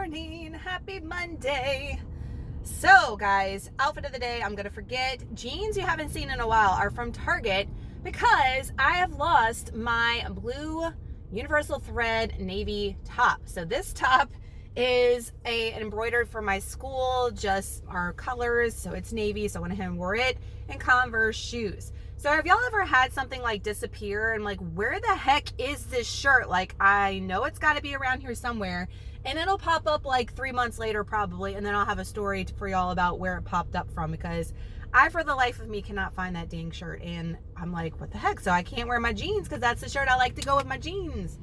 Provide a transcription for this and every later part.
morning. Happy Monday. So guys, outfit of the day, I'm gonna forget. Jeans you haven't seen in a while are from Target because I have lost my blue universal thread navy top. So this top is embroidered for my school, just our colors, so it's navy, so I went ahead and wore it, and Converse shoes. So have y'all ever had something like disappear and like, where the heck is this shirt? Like, I know it's got to be around here somewhere, and it'll pop up like 3 months later probably, and then I'll have a story for y'all about where it popped up from, because I, for the life of me, cannot find that dang shirt. And I'm like, what the heck? So I can't wear my jeans because that's the shirt I like to go with my jeans.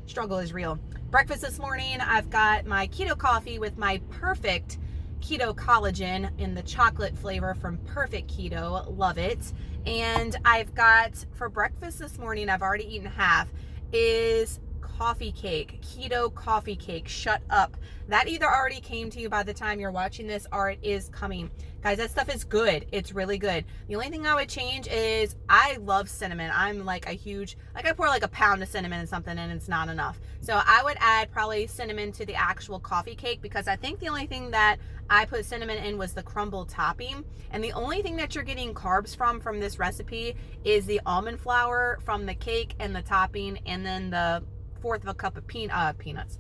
Struggle is real. Breakfast this morning, I've got my keto coffee with my perfect Keto Collagen in the chocolate flavor from Perfect Keto. Love it. And I've got, for breakfast this morning, I've already eaten half, is coffee cake, keto coffee cake. Shut up. That either already came to you by the time you're watching this or it is coming. Guys, that stuff is good. It's really good. The only thing I would change is I love cinnamon. I'm like a huge, like I pour like a pound of cinnamon in something and it's not enough. So I would add probably cinnamon to the actual coffee cake, because I think the only thing that I put cinnamon in was the crumble topping. And the only thing that you're getting carbs from this recipe is the almond flour from the cake and the topping, and then the fourth of a cup of pecans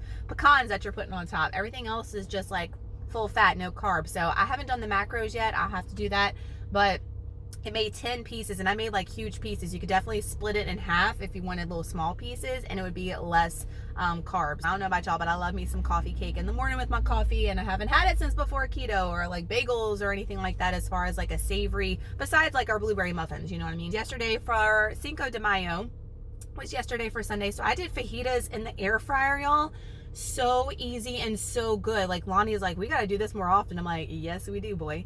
that you're putting on top. Everything else is just like full fat, no carbs. So I haven't done the macros yet. I'll have to do that. But it made 10 pieces, and I made like huge pieces. You could definitely split it in half if you wanted little small pieces, and it would be less carbs. I don't know about y'all, but I love me some coffee cake in the morning with my coffee, and I haven't had it since before keto, or like bagels or anything like that, as far as like a savory, besides like our blueberry muffins, you know what I mean? Yesterday for Cinco de Mayo was yesterday for Sunday, so I did fajitas in the air fryer, y'all. So easy and so good. Like Lonnie is like, we got to do this more often. I'm like, yes we do, boy.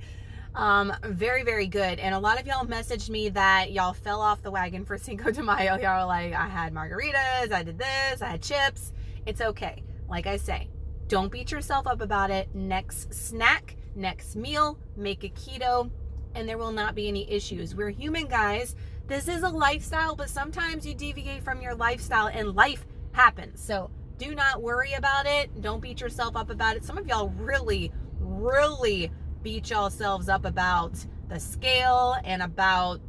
Very, very good. And a lot of y'all messaged me that y'all fell off the wagon for Cinco de Mayo. Y'all are like, I had margaritas, I did this, I had chips. It's okay. Like I say, don't beat yourself up about it. Next snack, next meal, make it keto, and there will not be any issues. We're human, guys. This is a lifestyle, but sometimes you deviate from your lifestyle and life happens. So do not worry about it. Don't beat yourself up about it. Some of y'all really, really beat yourselves up about the scale and about,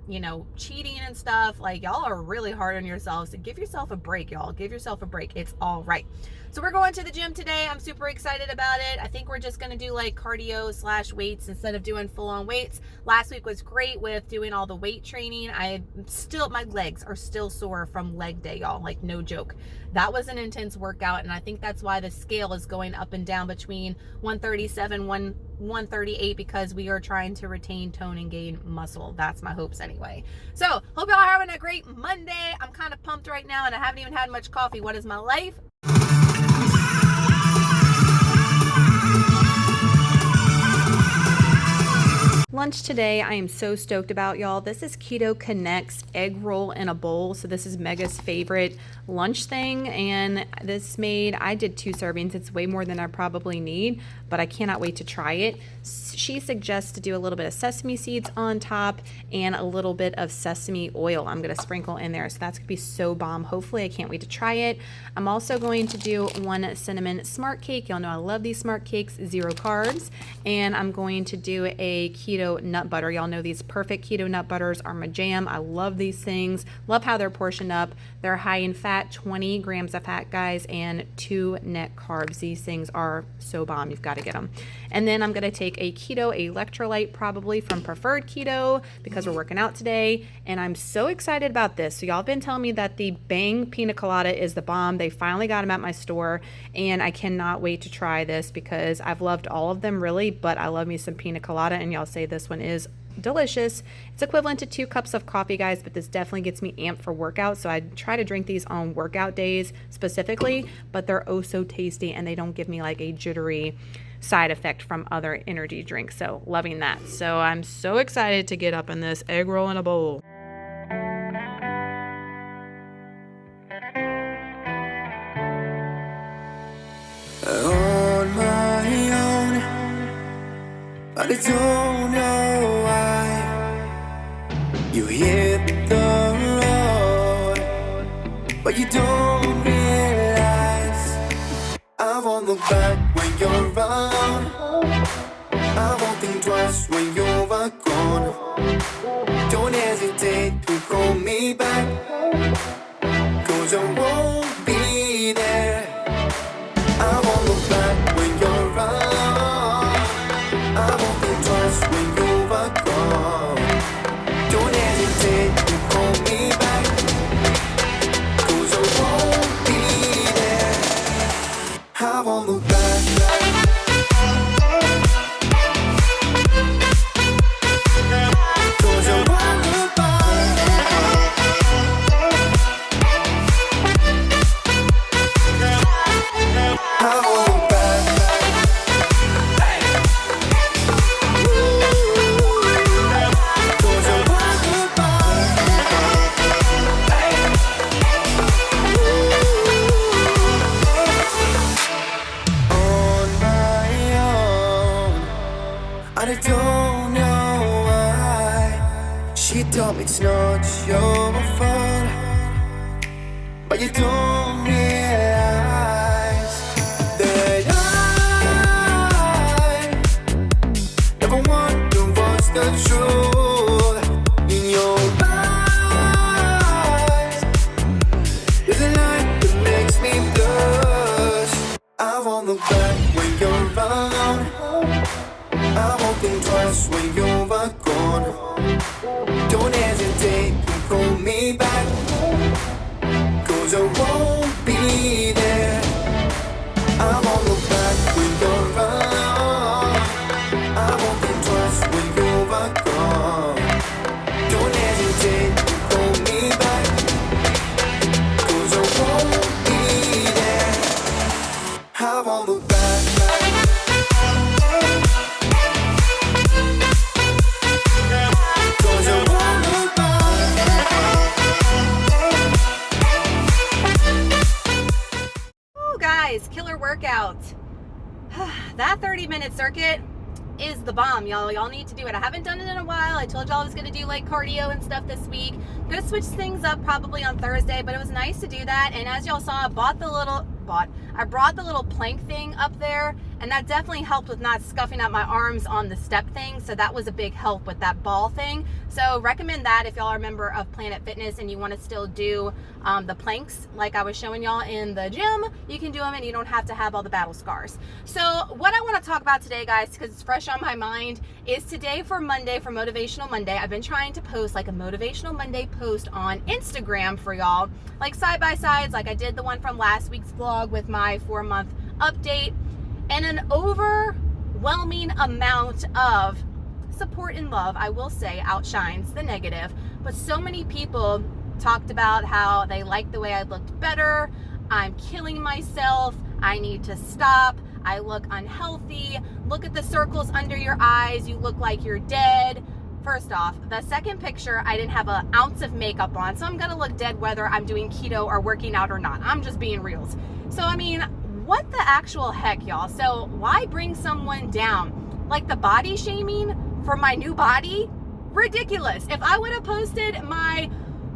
you know, cheating and stuff. Like, y'all are really hard on yourselves. So give yourself a break, y'all. Give yourself a break. It's all right. So we're going to the gym today. I'm super excited about it. I think we're just going to do like cardio / weights instead of doing full on weights. Last week was great with doing all the weight training. My legs are still sore from leg day, y'all. Like, no joke. That was an intense workout, and I think that's why the scale is going up and down between 137, 138, because we are trying to retain tone and gain muscle. That's my hopes anyway. So hope y'all are having a great Monday. I'm kind of pumped right now, and I haven't even had much coffee. What is my life? Lunch today, I am so stoked about, y'all. This is Keto Connect's egg roll in a bowl. So this is Mega's favorite lunch thing, and I did 2 servings. It's way more than I probably need, but I cannot wait to try it. She suggests to do a little bit of sesame seeds on top and a little bit of sesame oil I'm going to sprinkle in there. So that's going to be so bomb. Hopefully, I can't wait to try it. I'm also going to do 1 cinnamon smart cake. Y'all know I love these smart cakes, 0 carbs. And I'm going to do a keto nut butter. Y'all know these perfect keto nut butters are my jam. I love these things. Love how they're portioned up. They're high in fat, 20 grams of fat, guys, and 2 net carbs. These things are so bomb. You've got to get them. And then I'm going to take a keto electrolyte, probably from Preferred Keto, because we're working out today. And I'm so excited about this. So y'all have been telling me that the Bang Pina Colada is the bomb. They finally got them at my store, and I cannot wait to try this because I've loved all of them really, but I love me some Pina Colada, and y'all say this one is delicious. It's equivalent to 2 cups of coffee, guys, but this definitely gets me amped for workout. So I try to drink these on workout days specifically, but they're oh so tasty, and they don't give me like a jittery side effect from other energy drinks. So loving that. So I'm so excited to get up in this egg roll in a bowl. On my own, but I don't know why you hit the road, but you don't realize I won't look back when when you're around. I won't think twice when you're gone. Don't hesitate to call me back, 'cause I won't be there. I won't look back when you're around. I won't think twice when you're gone. Don't hesitate to call me back, 'cause I won't be there. I won't look back. I don't know why she told me it's not your fault, but you don't realize that I never wonder what's the truth in your eyes. There's a light that makes me blush. I won't look back when you're around. I won't think twice when you're gone. Don't hesitate to call me back, 'cause I won't be there. I won't look back when you're around. I won't think twice when you're gone. Don't hesitate to call me back, 'cause I won't be there. I won't look back. Killer workout. That 30-minute circuit is the bomb, y'all. Y'all need to do it. I haven't done it in a while. I told y'all I was going to do like cardio and stuff this week. I'm going to switch things up probably on Thursday, but it was nice to do that. And as y'all saw, I brought the little plank thing up there, and that definitely helped with not scuffing up my arms on the step thing. So that was a big help with that ball thing. So recommend that if y'all are a member of Planet Fitness and you want to still do the planks like I was showing y'all in the gym. You can do them and you don't have to have all the battle scars. So what I want to talk about today, guys, because it's fresh on my mind, is today for Monday, for Motivational Monday. I've been trying to post like a Motivational Monday post on Instagram for y'all, like side by sides, like I did the one from last week's vlog with my 4-month update, and an overwhelming amount of support and love, I will say, outshines the negative. But so many people talked about how they liked the way I looked better. I'm killing myself. I need to stop. I look unhealthy. Look at the circles under your eyes. You look like you're dead. First off, the second picture, I didn't have an ounce of makeup on, so I'm gonna look dead whether I'm doing keto or working out or not. I'm just being real. So I mean, what the actual heck, y'all? So why bring someone down? Like the body shaming for my new body? Ridiculous. If I would have posted my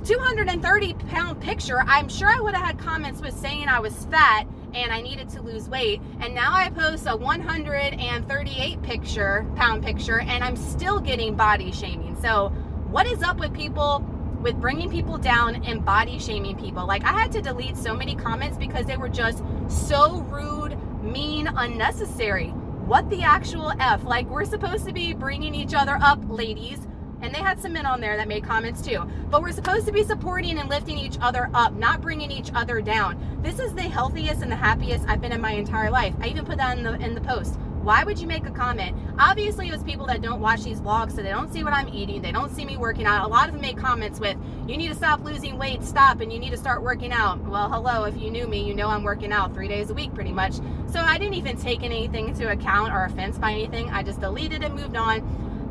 230-pound picture, I'm sure I would have had comments with saying I was fat and I needed to lose weight. And now I post a 138-pound picture and I'm still getting body shaming. So what is up with people with bringing people down and body shaming people? Like, I had to delete so many comments because they were just so rude, mean, unnecessary. What the actual F? Like, we're supposed to be bringing each other up, ladies. And they had some men on there that made comments too. But we're supposed to be supporting and lifting each other up, not bringing each other down. This is the healthiest and the happiest I've been in my entire life. I even put that in the post. Why would you make a comment? Obviously, it was people that don't watch these vlogs, so they don't see what I'm eating. They don't see me working out. A lot of them make comments with, you need to stop losing weight, stop, and you need to start working out. Well, hello, if you knew me, you know I'm working out 3 days a week pretty much. So I didn't even take anything into account or offense by anything. I just deleted and moved on.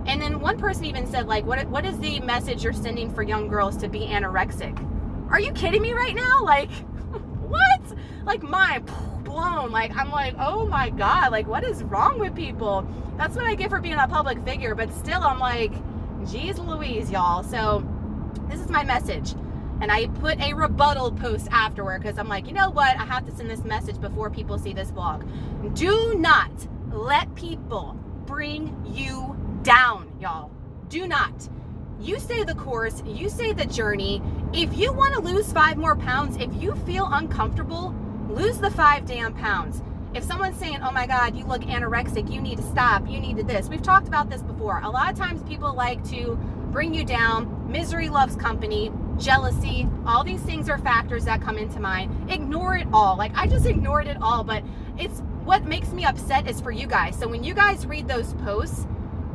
And then one person even said, like, what is the message you're sending for young girls to be anorexic? Are you kidding me right now? Like, what? Like, mind blown. Like, I'm like, oh my God, like, what is wrong with people? That's what I get for being a public figure. But still, I'm like, geez Louise, y'all. So this is my message. And I put a rebuttal post afterward because I'm like, you know what? I have to send this message before people see this vlog. Do not let people bring you down, y'all. Do not. You stay the course, you stay the journey. If you want to lose 5 more pounds, if you feel uncomfortable, lose the 5 damn pounds. If someone's saying, oh my God, you look anorexic, you need to stop, you need to this. We've talked about this before. A lot of times people like to bring you down. Misery loves company, jealousy, all these things are factors that come into mind. Ignore it all. Like, I just ignored it all, but it's what makes me upset is for you guys. So when you guys read those posts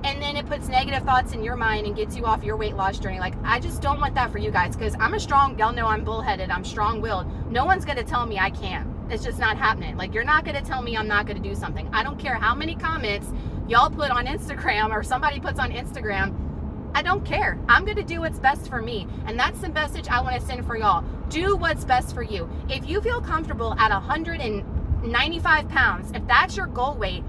and then it puts negative thoughts in your mind and gets you off your weight loss journey, like, I just don't want that for you guys, because I'm a strong, y'all know I'm bullheaded, I'm strong-willed. No one's going to tell me I can't. It's just not happening. Like, you're not going to tell me I'm not going to do something. I don't care how many comments y'all put on Instagram or somebody puts on Instagram. I don't care. I'm going to do what's best for me. And that's the message I want to send for y'all. Do what's best for you. If you feel comfortable at 195 pounds, if that's your goal weight,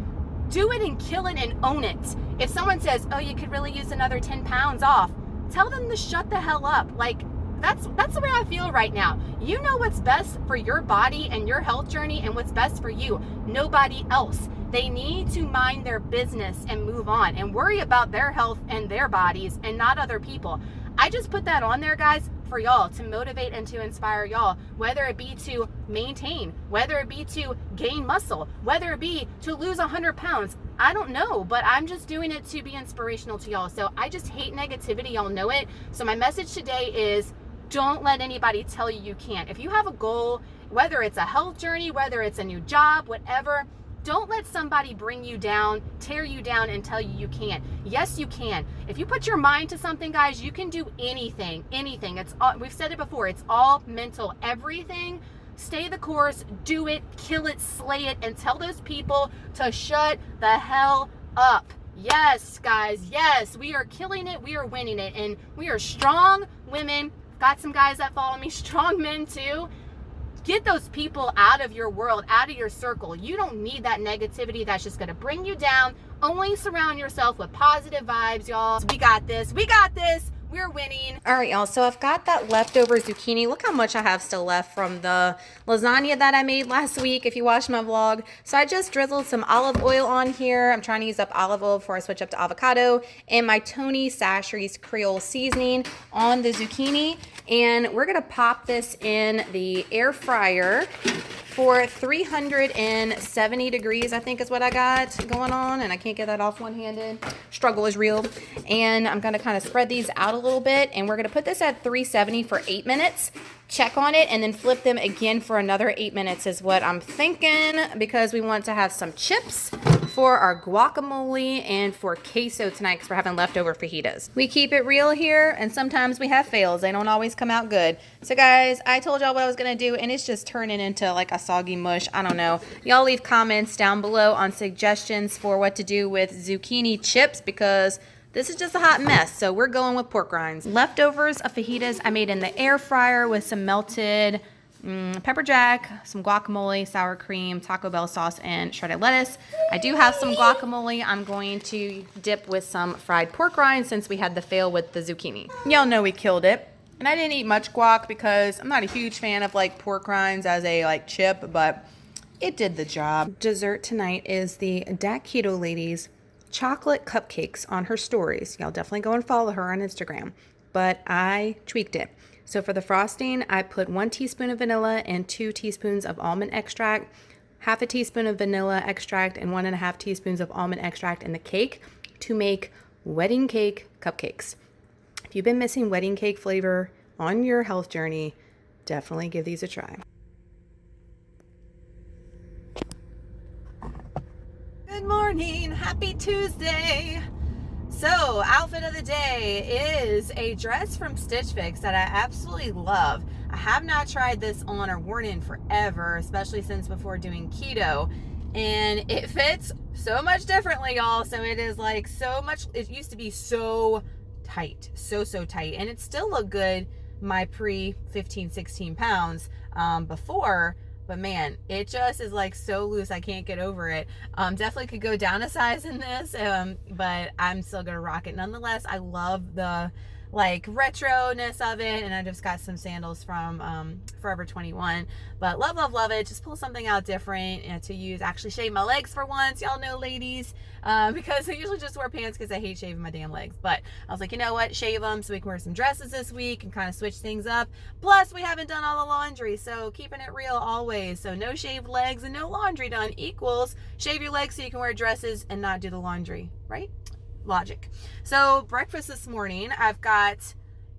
do it and kill it and own it. If someone says, oh, you could really use another 10 pounds off, tell them to shut the hell up. Like, that's the way I feel right now. You know what's best for your body and your health journey and what's best for you. Nobody else. They need to mind their business and move on and worry about their health and their bodies and not other people. I just put that on there, guys, for y'all to motivate and to inspire y'all, whether it be to maintain, whether it be to gain muscle, whether it be to lose 100 pounds. I don't know, but I'm just doing it to be inspirational to y'all. So I just hate negativity. Y'all know it. So my message today is, don't let anybody tell you you can't. If you have a goal, whether it's a health journey, whether it's a new job, whatever, don't let somebody bring you down, tear you down, and tell you you can't. Yes, you can. If you put your mind to something, guys, you can do anything. Anything. It's all, we've said it before. It's all mental. Everything. Stay the course. Do it. Kill it. Slay it. And tell those people to shut the hell up. Yes, guys. Yes, we are killing it. We are winning it. And we are strong women. Got some guys that follow me. Strong men too. Get those people out of your world, out of your circle. You don't need that negativity that's just going to bring you down. Only surround yourself with positive vibes, y'all. We got this. We got this. We're winning. All right, y'all. So I've got that leftover zucchini. Look how much I have still left from the lasagna that I made last week, if you watched my vlog. So I just drizzled some olive oil on here. I'm trying to use up olive oil before I switch up to avocado. And my Tony Chachere's Creole seasoning on the zucchini. And we're going to pop this in the air fryer for 370 degrees, I think is what I got going on. And I can't get that off one-handed. Struggle is real. And I'm going to kind of spread these out a little bit. And we're going to put this at 370 for 8 minutes. Check on it and then flip them again for another 8 minutes is what I'm thinking, because we want to have some chips for our guacamole and for queso tonight because we're having leftover fajitas. We keep it real here, and sometimes we have fails. They don't always come out good. So guys, I told y'all what I was going to do, and it's just turning into like a soggy mush. I don't know. Y'all leave comments down below on suggestions for what to do with zucchini chips, because this is just a hot mess. So we're going with pork rinds. Leftovers of fajitas I made in the air fryer with some melted pepper jack, some guacamole, sour cream, Taco Bell sauce, and shredded lettuce. I do have some guacamole I'm going to dip with some fried pork rinds since we had the fail with the zucchini. Y'all know we killed it. And I didn't eat much guac because I'm not a huge fan of like pork rinds as a like chip, but it did the job. Dessert tonight is the Dat Keto Lady's chocolate cupcakes on her stories. Y'all definitely go and follow her on Instagram. But I tweaked it. So for the frosting, I put 1 teaspoon of vanilla and 2 teaspoons of almond extract, half a teaspoon of vanilla extract, and 1.5 teaspoons of almond extract in the cake to make wedding cake cupcakes. If you've been missing wedding cake flavor on your health journey, definitely give these a try. Good morning. Happy Tuesday. So, outfit of the day is a dress from Stitch Fix that I absolutely love. I have not tried this on or worn in forever, especially since before doing keto. And it fits so much differently, y'all. So it is like so much, it used to be so tight, so tight. And it still looked good my pre 15, 16 pounds before. But man, it just is like so loose. I can't get over it. Definitely could go down a size in this, but I'm still gonna rock it. Nonetheless, I love the like retro-ness of it. And I just got some sandals from Forever 21. But love it. Just pull something out different and to use. Actually shave my legs for once. Y'all know, ladies, because I usually just wear pants because I hate shaving my damn legs. But I was like, you know what? Shave them so we can wear some dresses this week and kind of switch things up. Plus, we haven't done all the laundry, so keeping it real always. So no shaved legs and no laundry done equals shave your legs so you can wear dresses and not do the laundry, right? Logic. So breakfast this morning, I've got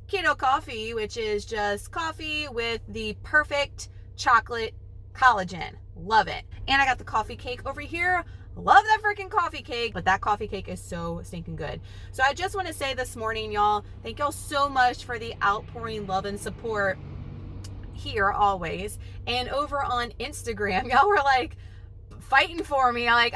keto coffee, which is just coffee with the perfect chocolate collagen. Love it. And I got the coffee cake over here. Love that freaking coffee cake, but that coffee cake is so stinking good. So I just want to say this morning, y'all, thank y'all so much for the outpouring love and support here always. And over on Instagram, y'all were like fighting for me. Like,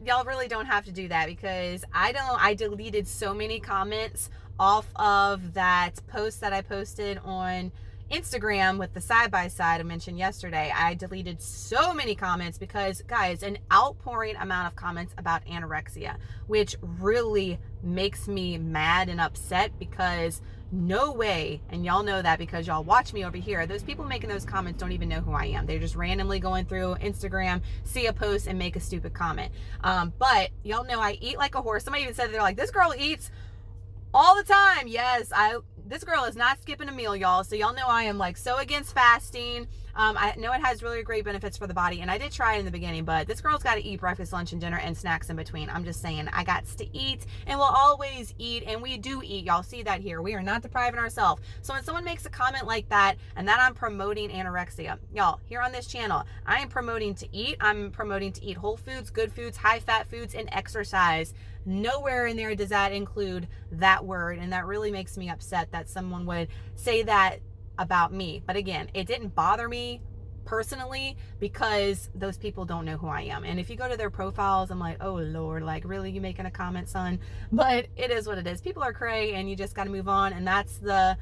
y'all really don't have to do that, because I deleted so many comments off of that post that I posted on Instagram with the side-by-side I mentioned yesterday. I deleted so many comments because, guys, an outpouring amount of comments about anorexia, which really makes me mad and upset, because no way, and y'all know that because y'all watch me over here, those people making those comments don't even know who I am. They're just randomly going through Instagram, see a post, and make a stupid comment. But y'all know I eat like a horse. Somebody even said, they're like, this girl eats all the time. Yes, this girl is not skipping a meal, y'all. So y'all know I am like so against fasting. I know it has really great benefits for the body, and I did try it in the beginning, but this girl's got to eat breakfast, lunch, and dinner, and snacks in between. I'm just saying, I got to eat, and we'll always eat, and we do eat. Y'all see that here. We are not depriving ourselves. So when someone makes a comment like that, and that I'm promoting anorexia, y'all, here on this channel, I am promoting to eat. I'm promoting to eat whole foods, good foods, high-fat foods, and exercise. Nowhere in there does that include that word, and that really makes me upset that someone would say that about me. But again, it didn't bother me personally because those people don't know who I am. And if you go to their profiles, I'm like, oh Lord, like, really, you making a comment, son? But it is what it is. People are cray, and you just got to move on. And that's the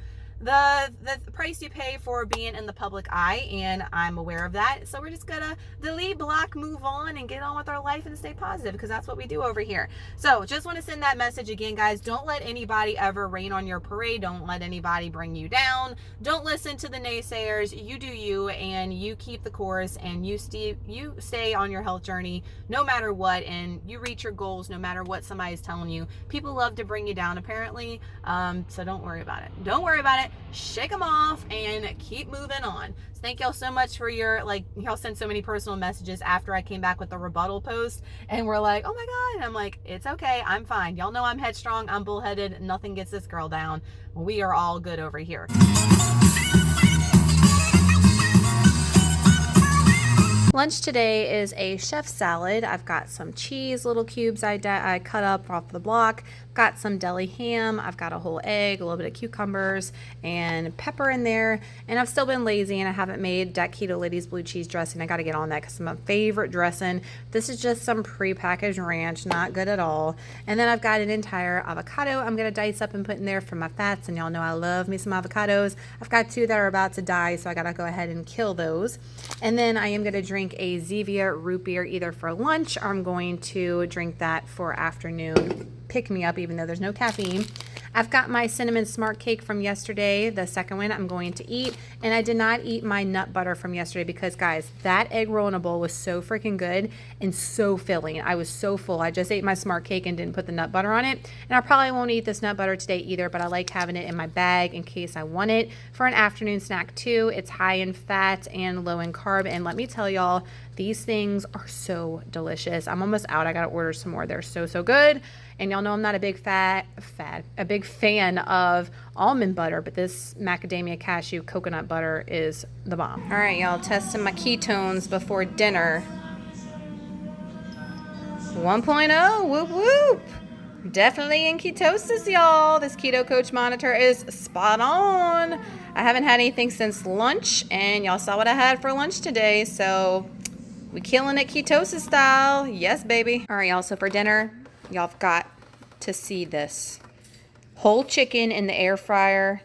price you pay for being in the public eye, and I'm aware of that. So we're just gonna delete, block, move on, and get on with our life and stay positive, because that's what we do over here. So just want to send that message again, guys. Don't let anybody ever rain on your parade. Don't let anybody bring you down. Don't listen to the naysayers. You do you, and you keep the course, and you stay on your health journey no matter what, and you reach your goals no matter what somebody's telling you. People love to bring you down, apparently. So don't worry about it. Don't worry about it. Shake them off and keep moving on. So thank y'all so much for your, like, y'all sent so many personal messages after I came back with the rebuttal post, and we're like, oh my God. And I'm like, it's okay. I'm fine. Y'all know I'm headstrong. I'm bullheaded. Nothing gets this girl down. We are all good over here. Lunch today is a chef salad. I've got some cheese, little cubes I cut up off the block. Got some deli ham. I've got a whole egg, a little bit of cucumbers, and pepper in there. And I've still been lazy, and I haven't made that Keto Ladies blue cheese dressing. I got to get on that because it's my favorite dressing. This is just some prepackaged ranch, not good at all. And then I've got an entire avocado I'm going to dice up and put in there for my fats. And y'all know I love me some avocados. I've got 2 that are about to die, so I got to go ahead and kill those. And then I am going to drink a Zevia root beer either for lunch, or I'm going to drink that for afternoon pick me up, even though there's no caffeine. I've got my cinnamon smart cake from yesterday, the second one I'm going to eat, and I did not eat my nut butter from yesterday because, guys, that egg roll in a bowl was so freaking good and so filling. I was so full. I just ate my smart cake and didn't put the nut butter on it, and I probably won't eat this nut butter today either, but I like having it in my bag in case I want it for an afternoon snack too. It's high in fat and low in carb, and let me tell y'all, these things are so delicious. I'm almost out. I gotta order some more. They're so good. And y'all know I'm not a big fan of almond butter, but this macadamia cashew coconut butter is the bomb. All right, y'all, testing my ketones before dinner. 1.0, whoop whoop. Definitely in ketosis, y'all. This Keto Coach monitor is spot on. I haven't had anything since lunch, and y'all saw what I had for lunch today, so we killing it ketosis style. Yes, baby. All right, y'all, so for dinner, y'all have got to see this. Whole chicken in the air fryer,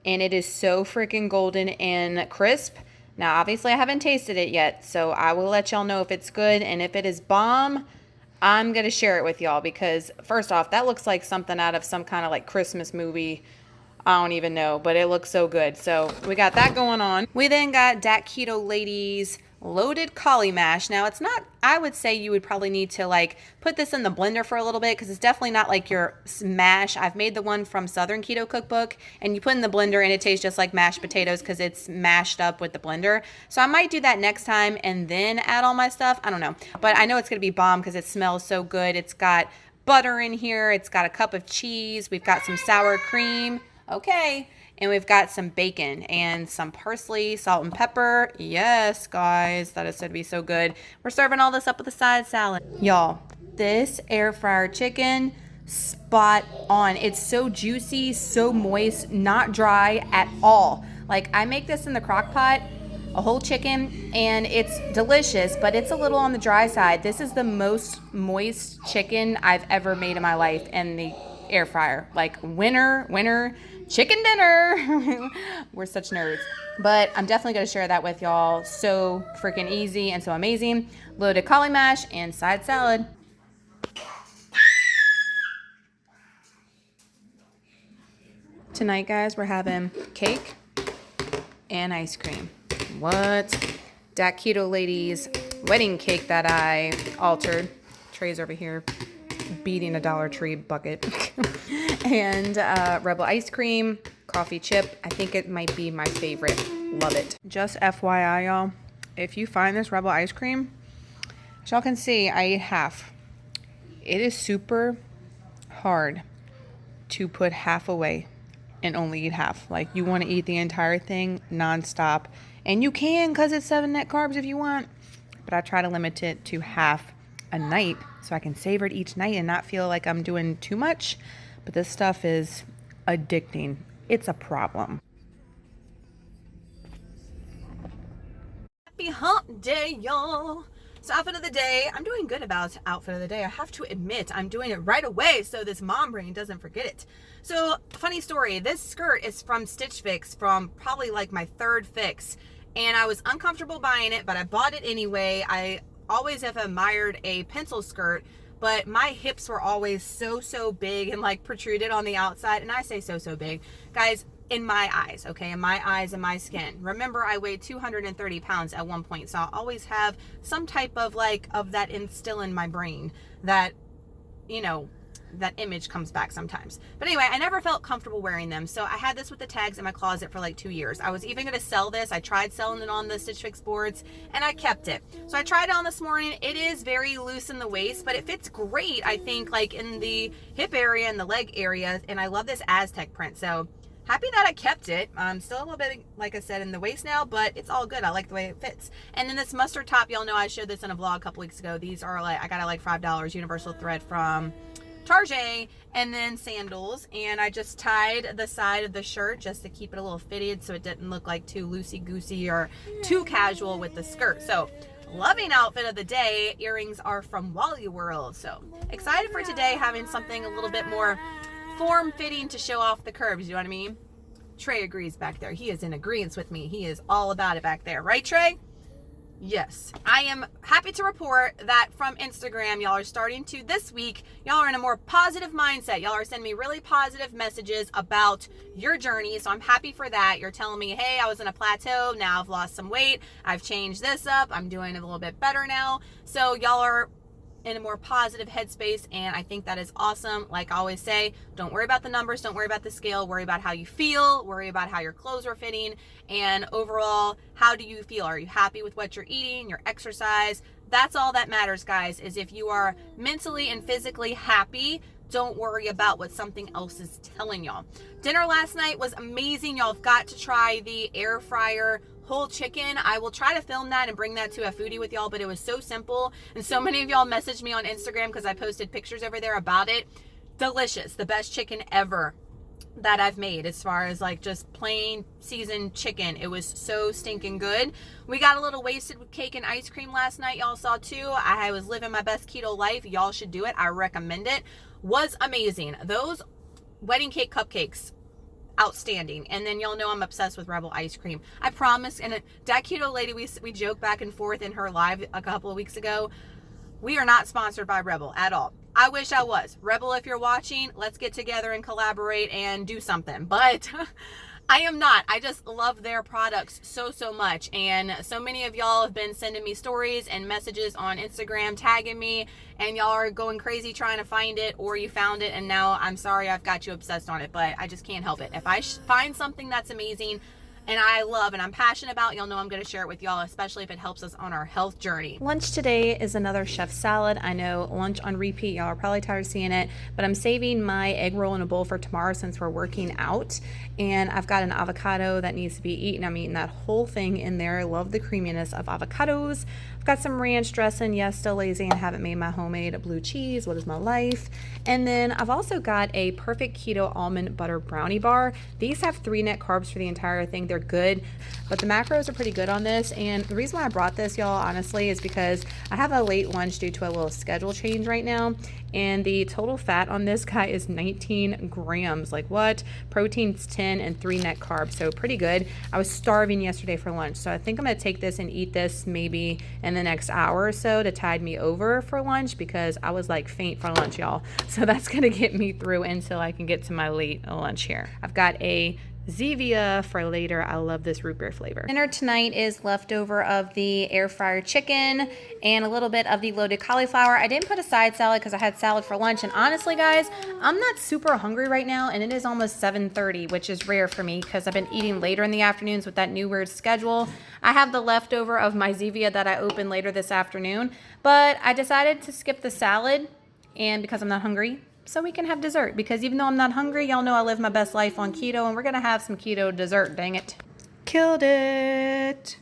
and it is so freaking golden and crisp. Now, obviously, I haven't tasted it yet, so I will let y'all know if it's good, and if it is bomb, I'm going to share it with y'all because, first off, that looks like something out of some kind of like Christmas movie. I don't even know, but it looks so good. So we got that going on. We then got Dat Keto Ladies loaded cauli mash. Now it's not, I would say you would probably need to like put this in the blender for a little bit because it's definitely not like your mash. I've made the one from Southern Keto Cookbook and you put in the blender and it tastes just like mashed potatoes because it's mashed up with the blender. So I might do that next time and then add all my stuff. I don't know, but I know it's going to be bomb because it smells so good. It's got butter in here. It's got a cup of cheese. We've got some sour cream. Okay. And we've got some bacon and some parsley, salt and pepper. Yes, guys, that is going to be so good. We're serving all this up with a side salad. Y'all, this air fryer chicken, spot on. It's so juicy, so moist, not dry at all. Like I make this in the crock pot, a whole chicken, and it's delicious, but it's a little on the dry side. This is the most moist chicken I've ever made in my life in the air fryer. Like winner, chicken dinner. We're such nerds. But I'm definitely going to share that with y'all. So freaking easy and so amazing. Loaded cauli mash and side salad. Tonight, guys, we're having cake and ice cream. What? Dat Keto Ladies wedding cake that I altered. Trey's over here beating a Dollar Tree bucket. And Rebel ice cream, coffee chip. I think it might be my favorite. Love it. Just FYI, y'all, if you find this Rebel ice cream, as y'all can see, I ate half. It is super hard to put half away and only eat half. Like you want to eat the entire thing nonstop. And you can because it's 7 net carbs if you want. But I try to limit it to half a night so I can savor it each night and not feel like I'm doing too much. But this stuff is addicting. It's a problem. Happy hump day, y'all. So outfit of the day, I'm doing good about outfit of the day. I have to admit, I'm doing it right away so this mom brain doesn't forget it. So funny story, this skirt is from Stitch Fix, from probably like my 3rd fix. And I was uncomfortable buying it, but I bought it anyway. I always have admired a pencil skirt, but my hips were always so big and like protruded on the outside. And I say so big. Guys, in my eyes, okay? In my eyes and my skin. Remember, I weighed 230 pounds at one point, so I always have some type of like, of that instill in my brain that, you know, that image comes back sometimes. But anyway, I never felt comfortable wearing them. So I had this with the tags in my closet for like 2 years. I was even going to sell this. I tried selling it on the Stitch Fix boards and I kept it. So I tried it on this morning. It is very loose in the waist, but it fits great, I think, like in the hip area and the leg area. And I love this Aztec print. So happy that I kept it. I'm still a little bit, like I said, in the waist now, but it's all good. I like the way it fits. And then this mustard top, y'all know I showed this in a vlog a couple weeks ago. These are like, I got it like $5 universal thread from Target, and then sandals, and I just tied the side of the shirt just to keep it a little fitted so it didn't look like too loosey-goosey or too casual with the skirt. So loving outfit of the day. Earrings are from Wally World. So excited for today, having something a little bit more form-fitting to show off the curves, you know what I mean? Trey agrees back there. He is in agreement with me. He is all about it back there. Right, Trey? Yes. I am happy to report that from Instagram, y'all are starting to, this week, y'all are in a more positive mindset. Y'all are sending me really positive messages about your journey. So I'm happy for that. You're telling me, hey, I was in a plateau. Now I've lost some weight. I've changed this up. I'm doing a little bit better now. So y'all are in a more positive headspace, and I think that is awesome. Like I always say, don't worry about the numbers, don't worry about the scale, worry about how you feel, worry about how your clothes are fitting, and overall, how do you feel? Are you happy with what you're eating, your exercise? That's all that matters, guys, is if you are mentally and physically happy, don't worry about what something else is telling y'all. Dinner last night was amazing. Y'all have got to try the air fryer whole chicken. I will try to film that and bring that to a foodie with y'all, but it was so simple, and so many of y'all messaged me on Instagram because I posted pictures over there about it. Delicious. The best chicken ever that I've made, as far as like just plain seasoned chicken. It was so stinking good. We got a little wasted with cake and ice cream last night. Y'all saw too. I was living my best keto life. Y'all should do it. I recommend it. Was amazing. Those wedding cake cupcakes, outstanding. And then y'all know I'm obsessed with Rebel ice cream. I promise. And that keto lady, we joke back and forth in her live a couple of weeks ago. We are not sponsored by Rebel at all. I wish I was. Rebel, if you're watching, let's get together and collaborate and do something. But I am not. I just love their products so much. And so many of y'all have been sending me stories and messages on Instagram, tagging me, and y'all are going crazy trying to find it, or you found it, and now I'm sorry I've got you obsessed on it, but I just can't help it. If I find something that's amazing and I love and I'm passionate about, y'all know I'm going to share it with y'all, especially if it helps us on our health journey. Lunch today is another chef salad. I know lunch on repeat, y'all are probably tired of seeing it, but I'm saving my egg roll in a bowl for tomorrow since we're working out. And I've got an avocado that needs to be eaten. I'm eating that whole thing in there. I love the creaminess of avocados. I've got some ranch dressing. Yes, still lazy and haven't made my homemade blue cheese. What is my life? And then I've also got a perfect keto almond butter brownie bar. These have 3 net carbs for the entire thing. They're good, but the macros are pretty good on this. And the reason why I brought this, y'all, honestly, is because I have a late lunch due to a little schedule change right now. And the total fat on this guy is 19 grams. Like what? Protein's 10 and 3 net carbs. So pretty good. I was starving yesterday for lunch. So I think I'm going to take this and eat this maybe in the next hour or so to tide me over for lunch, because I was like faint for lunch, y'all. So that's going to get me through until I can get to my late lunch here. I've got a Zevia for later. I love this root beer flavor. Dinner tonight is leftover of the air fryer chicken and a little bit of the loaded cauliflower. I didn't put a side salad because I had salad for lunch, and honestly guys, I'm not super hungry right now, and it is almost 7:30, which is rare for me because I've been eating later in the afternoons with that new weird schedule. I have the leftover of my Zevia that I opened later this afternoon, but I decided to skip the salad, and because I'm not hungry, so we can have dessert, because even though I'm not hungry, y'all know I live my best life on keto, and we're gonna have some keto dessert, dang it. Killed it.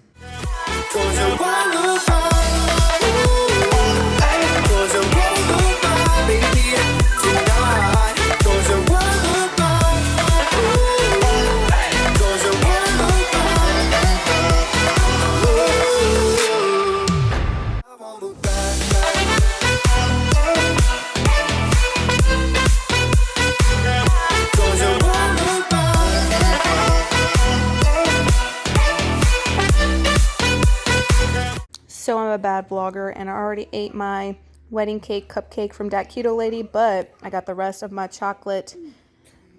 So I'm a bad vlogger, and I already ate my wedding cake cupcake from that keto lady, but I got the rest of my chocolate,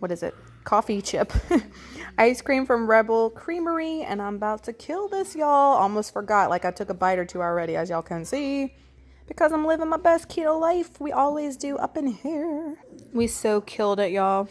what is it, coffee chip ice cream from Rebel Creamery, and I'm about to kill this, y'all. Almost forgot, like I took a bite or two already, as y'all can see, because I'm living my best keto life. We always do up in here. We so killed it, y'all.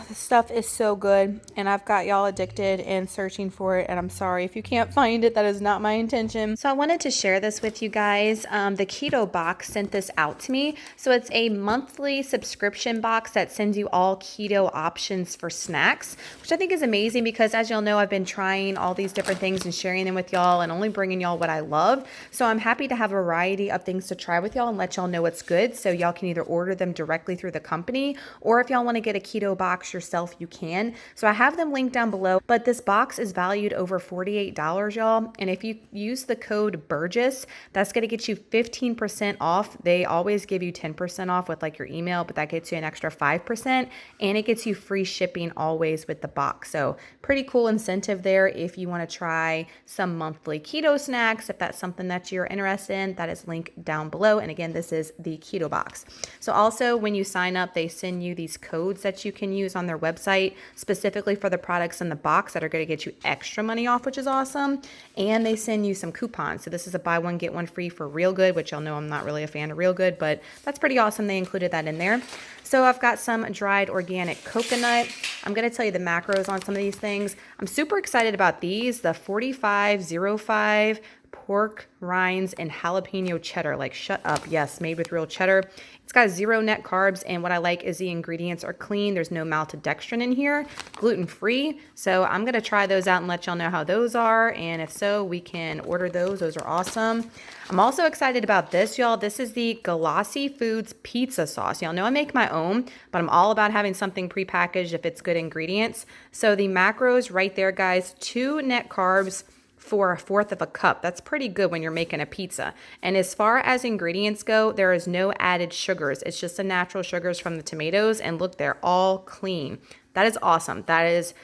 This stuff is so good, and I've got y'all addicted and searching for it, and I'm sorry if you can't find it. That is not my intention. So I wanted to share this with you guys. The Keto Box sent this out to me. So it's a monthly subscription box that sends you all keto options for snacks, which I think is amazing, because as y'all know, I've been trying all these different things and sharing them with y'all and only bringing y'all what I love. So I'm happy to have a variety of things to try with y'all and let y'all know what's good, so y'all can either order them directly through the company, or if y'all want to get a keto box yourself, you can. So I have them linked down below, but this box is valued over $48, y'all. And if you use the code Burgess, that's going to get you 15% off. They always give you 10% off with like your email, but that gets you an extra 5%, and it gets you free shipping always with the box. So pretty cool incentive there if you want to try some monthly keto snacks. If that's something that you're interested in, that is linked down below. And again, this is the Keto Box. So also when you sign up, they send you these codes that you can use on their website specifically for the products in the box that are going to get you extra money off, which is awesome. And they send you some coupons. So this is a buy one, get one free for Real Good, which y'all know I'm not really a fan of Real Good, but that's pretty awesome. They included that in there. So I've got some dried organic coconut. I'm going to tell you the macros on some of these things. I'm super excited about these, the 4505 pork rinds and jalapeno cheddar. Like, shut up. Yes, made with real cheddar. It's got 0 net carbs, and what I like is the ingredients are clean. There's no maltodextrin in here, gluten-free. So I'm going to try those out and let y'all know how those are, and if so, we can order those. Those are awesome. I'm also excited about this, y'all. This is the Colossi Foods pizza sauce. Y'all know I make my own, but I'm all about having something prepackaged if it's good ingredients. So the macros right there, guys, 2 net carbs for 1/4 of a cup. That's pretty good when you're making a pizza. And as far as ingredients go, there is no added sugars. It's just the natural sugars from the tomatoes, and look, they're all clean. That is awesome. That is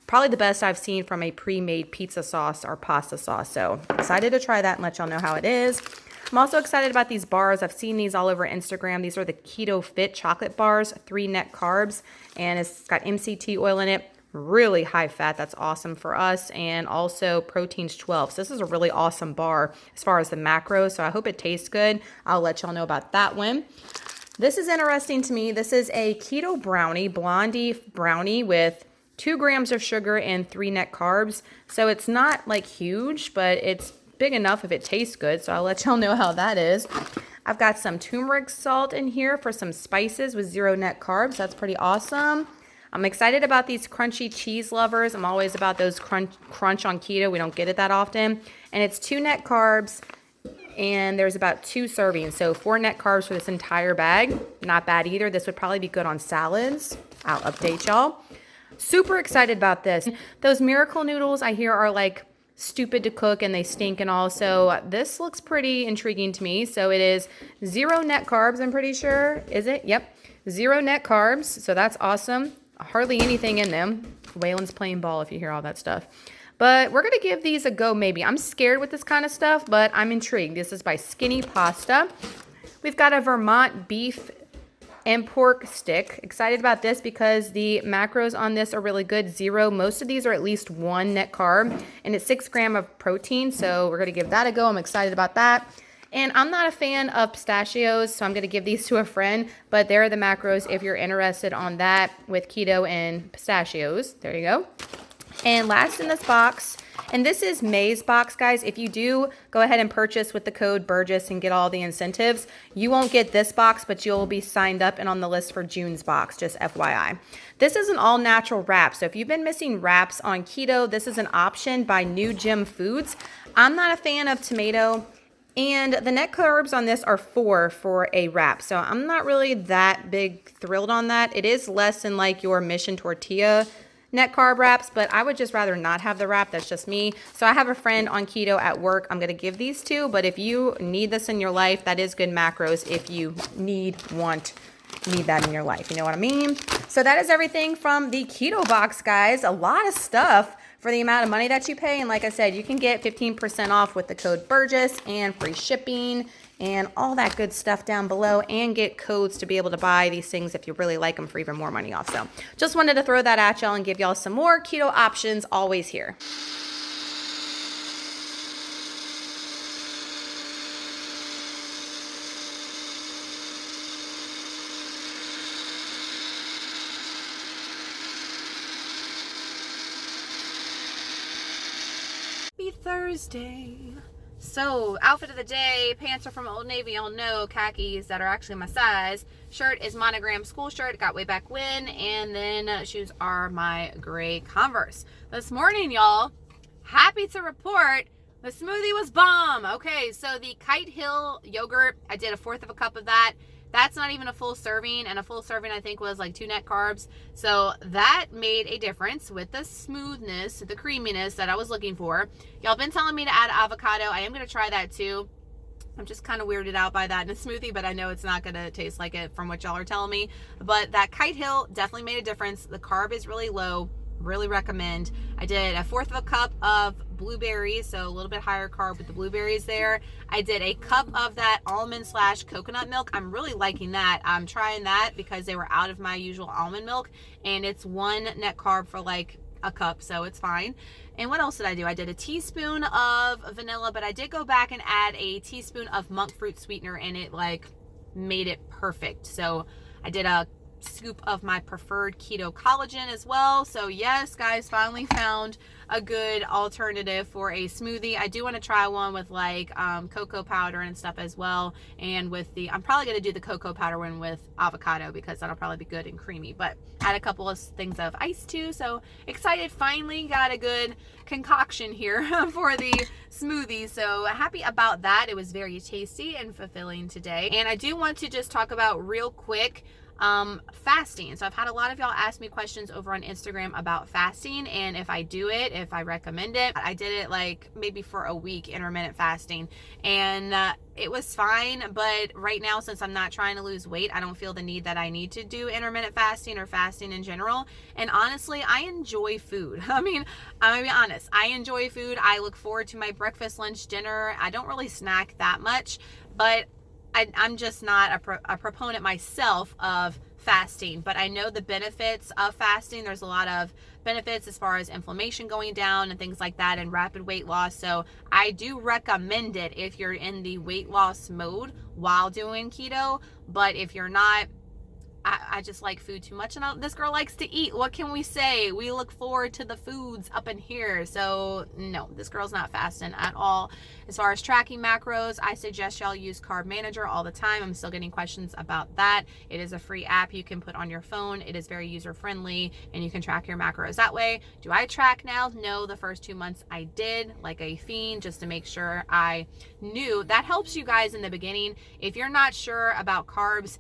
probably the best I've seen from a pre-made pizza sauce or pasta sauce. So excited to try that and let y'all know how it is. I'm also excited about these bars. I've seen these all over Instagram. These are the Keto Fit chocolate bars, 3 net carbs, and it's got MCT oil in it. Really high fat. That's awesome for us. And also protein's 12. So this is a really awesome bar as far as the macros. So I hope it tastes good. I'll let y'all know about that one. This is interesting to me. This is a keto brownie, blondie brownie with 2 grams of sugar and 3 net carbs. So it's not like huge, but it's big enough if it tastes good. So I'll let y'all know how that is. I've got some turmeric salt in here for some spices with 0 net carbs. That's pretty awesome. I'm excited about these crunchy cheese lovers. I'm always about those crunch on keto. We don't get it that often. And it's 2 net carbs, and there's about 2 servings. So 4 net carbs for this entire bag. Not bad either. This would probably be good on salads. I'll update y'all. Super excited about this. Those miracle noodles I hear are like stupid to cook and they stink and all. So this looks pretty intriguing to me. So it is 0 net carbs, I'm pretty sure. Is it? Yep. 0 net carbs. So that's awesome. Hardly anything in them. Waylon's playing ball if you hear all that stuff. But we're going to give these a go maybe. I'm scared with this kind of stuff, but I'm intrigued. This is by Skinny Pasta. We've got a Vermont beef and pork stick. Excited about this because the macros on this are really good. 0. Most of these are at least 1 net carb, and it's 6 grams of protein. So we're going to give that a go. I'm excited about that. And I'm not a fan of pistachios, so I'm going to give these to a friend. But there are the macros if you're interested on that with keto and pistachios. There you go. And last in this box, and this is May's box, guys. If you do go ahead and purchase with the code Burgess and get all the incentives, you won't get this box, but you'll be signed up and on the list for June's box, just FYI. This is an all-natural wrap. So if you've been missing wraps on keto, this is an option by New Gym Foods. I'm not a fan of tomato. And the net carbs on this are 4 for a wrap. So I'm not really that big thrilled on that. It is less than like your Mission Tortilla net carb wraps, but I would just rather not have the wrap. That's just me. So I have a friend on keto at work I'm going to give these to, but if you need this in your life, that is good macros if you need that in your life. You know what I mean? So that is everything from the Keto Box, guys. A lot of stuff for the amount of money that you pay. And like I said, you can get 15% off with the code Burgess and free shipping and all that good stuff down below, and get codes to be able to buy these things if you really like them for even more money off. So just wanted to throw that at y'all and give y'all some more keto options always here. Happy Thursday. So, outfit of the day, pants are from Old Navy, y'all know, khakis that are actually my size. Shirt is monogram school shirt, got way back when, and then shoes are my gray Converse. This morning, y'all, happy to report the smoothie was bomb. Okay, so the Kite Hill yogurt, I did 1/4 of a cup of that. That's not even a full serving, and a full serving I think was like 2 net carbs. So that made a difference with the smoothness, the creaminess that I was looking for. Y'all been telling me to add avocado. I am going to try that too. I'm just kind of weirded out by that in a smoothie, but I know it's not going to taste like it from what y'all are telling me. But that Kite Hill definitely made a difference. The carb is really low. Really recommend. I did 1/4 of a cup of blueberries, so a little bit higher carb with the blueberries there. I did a cup of that almond / coconut milk. I'm really liking that. I'm trying that because they were out of my usual almond milk, and it's 1 net carb for like a cup, so it's fine. And what else did I do? I did a teaspoon of vanilla, but I did go back and add a teaspoon of monk fruit sweetener, and it like made it perfect. So I did a scoop of my preferred Keto Collagen as well. So yes, guys, finally found a good alternative for a smoothie. I do want to try one with like cocoa powder and stuff as well, and with the, I'm probably going to do the cocoa powder one with avocado because that'll probably be good and creamy, but add a couple of things of ice too. So excited, finally got a good concoction here for the smoothie. So happy about that. It was very tasty and fulfilling today. And I do want to just talk about real quick fasting. So I've had a lot of y'all ask me questions over on Instagram about fasting and if I do it, if I recommend it. I did it like maybe for a week, intermittent fasting, and it was fine. But right now, since I'm not trying to lose weight, I don't feel the need that I need to do intermittent fasting or fasting in general. And honestly, I enjoy food. I mean, I'm gonna be honest, I enjoy food. I look forward to my breakfast, lunch, dinner. I don't really snack that much, but I'm just not a proponent myself of fasting, but I know the benefits of fasting. There's a lot of benefits as far as inflammation going down and things like that, and rapid weight loss. So I do recommend it if you're in the weight loss mode while doing keto. But if you're not, I just like food too much, and this girl likes to eat. What can we say? We look forward to the foods up in here. So no, this girl's not fasting at all. As far as tracking macros, I suggest y'all use Carb Manager all the time. I'm still getting questions about that. It is a free app you can put on your phone. It is very user friendly, and you can track your macros that way. Do I track now? No, the first 2 months I did, like a fiend, just to make sure I knew. That helps you guys in the beginning. If you're not sure about carbs,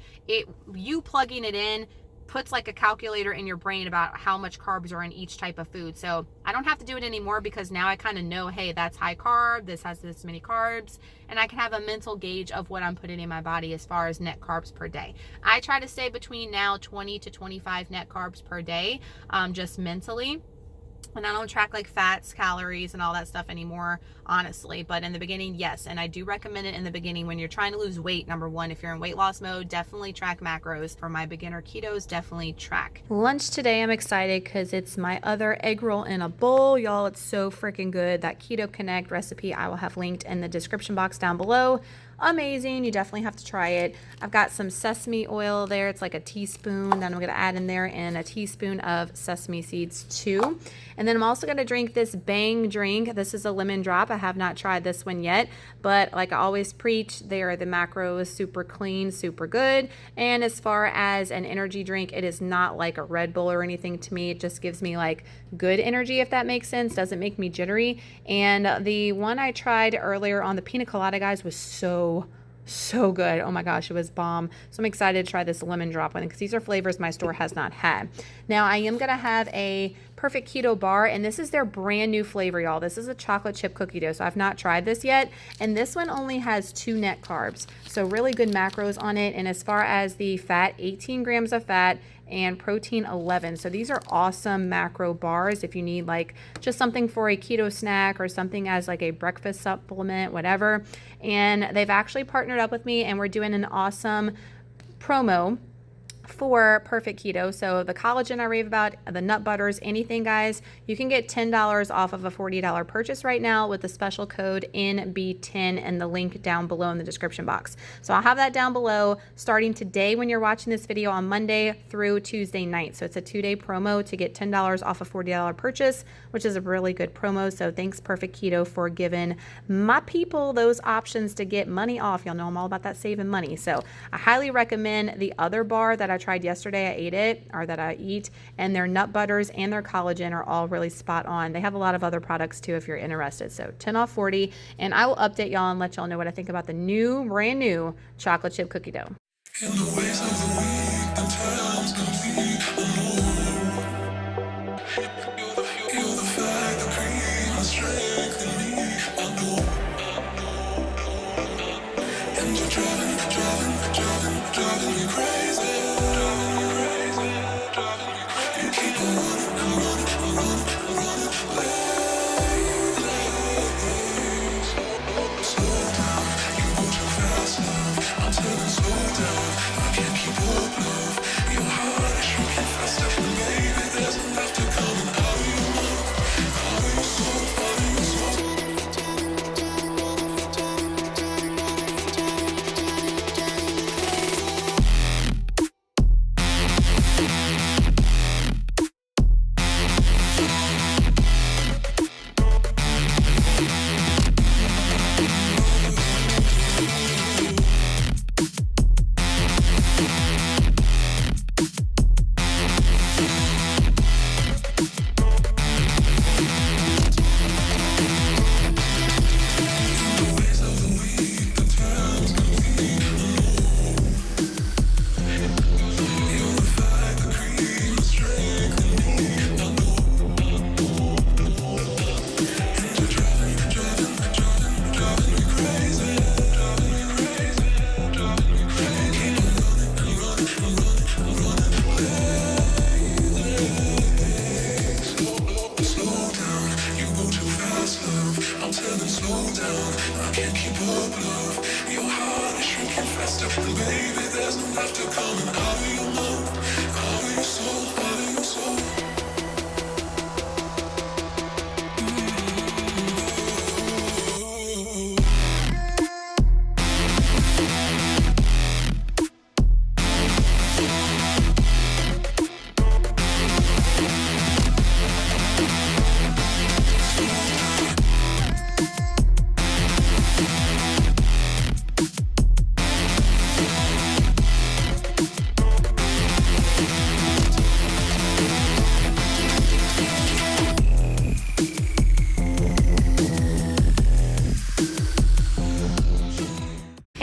you plugging it in puts like a calculator in your brain about how much carbs are in each type of food. So I don't have to do it anymore, because now I kind of know, hey, that's high carb, this has this many carbs, and I can have a mental gauge of what I'm putting in my body as far as net carbs per day. I try to stay between now 20 to 25 net carbs per day, just mentally. And I don't track like fats, calories, and all that stuff anymore, honestly. But in the beginning, yes. And I do recommend it in the beginning when you're trying to lose weight. Number one, if you're in weight loss mode, definitely track macros. For my beginner ketos, definitely track. Lunch today, I'm excited because it's my other egg roll in a bowl. Y'all, it's so freaking good. That Keto Connect recipe I will have linked in the description box down below. Amazing. You definitely have to try it. I've got some sesame oil there. It's like a teaspoon. Then I'm going to add in there and a teaspoon of sesame seeds too. And then I'm also going to drink this Bang drink. This is a lemon drop. I have not tried this one yet, but like I always preach, the macros super clean, super good. And as far as an energy drink, it is not like a Red Bull or anything to me. It just gives me like good energy, if that makes sense. Doesn't make me jittery. And the one I tried earlier on the pina colada, guys, was so good. Oh my gosh, it was bomb. So I'm excited to try this lemon drop one, because these are flavors my store has not had. Now I am going to have a Perfect Keto bar, and this is their brand new flavor, y'all. This is a chocolate chip cookie dough, so I've not tried this yet, and this one only has 2 net carbs, so really good macros on it. And as far as the fat, 18 grams of fat and protein 11. So these are awesome macro bars if you need like just something for a keto snack or something as like a breakfast supplement, whatever. And they've actually partnered up with me, and we're doing an awesome promo for Perfect Keto. So the collagen I rave about, the nut butters, anything, guys, you can get $10 off of a $40 purchase right now with the special code NB10 and the link down below in the description box. So I'll have that down below starting today when you're watching this video on Monday through Tuesday night. So it's a 2-day promo to get $10 off a $40 purchase, which is a really good promo. So thanks Perfect Keto for giving my people those options to get money off. Y'all know I'm all about that saving money. So I highly recommend the other bar that I tried yesterday. I ate it, or that I eat, and their nut butters and their collagen are all really spot on. They have a lot of other products too if you're interested. So 10 off 40, and I will update y'all and let y'all know what I think about the brand new chocolate chip cookie dough. In the ways of the week, the time's complete. Feel the fact, the cream, the strength in me. I know. And you're driving me crazy. You keep on running. Slow down, you go too fast now. I'm telling slow down, I can't keep up, love. Your heart is shrinking faster, and baby, there's enough to come out of your mouth. Out of your soul, out of your soul.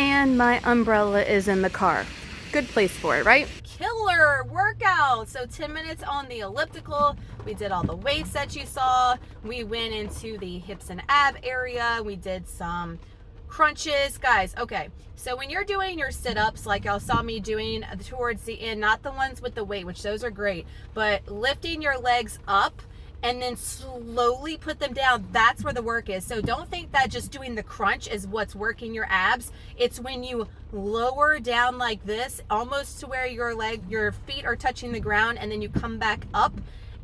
And my umbrella is in the car. Good place for it, right? Killer workout. So 10 minutes on the elliptical. We did all the weights that you saw. We went into the hips and ab area. We did some crunches. Guys, okay. So when you're doing your sit-ups, like y'all saw me doing towards the end, not the ones with the weight, which those are great, but lifting your legs up and then slowly put them down, that's where the work is. So don't think that just doing the crunch is what's working your abs. It's when you lower down like this, almost to where your feet are touching the ground, and then you come back up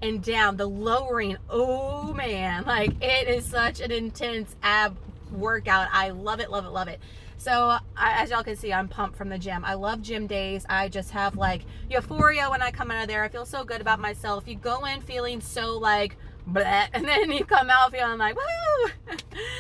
and down. The lowering, oh man, like it is such an intense ab workout. I love it, love it, love it. So as y'all can see, I'm pumped from the gym. I love gym days. I just have like euphoria when I come out of there. I feel so good about myself. You go in feeling so like bleh, and then you come out feeling like woo.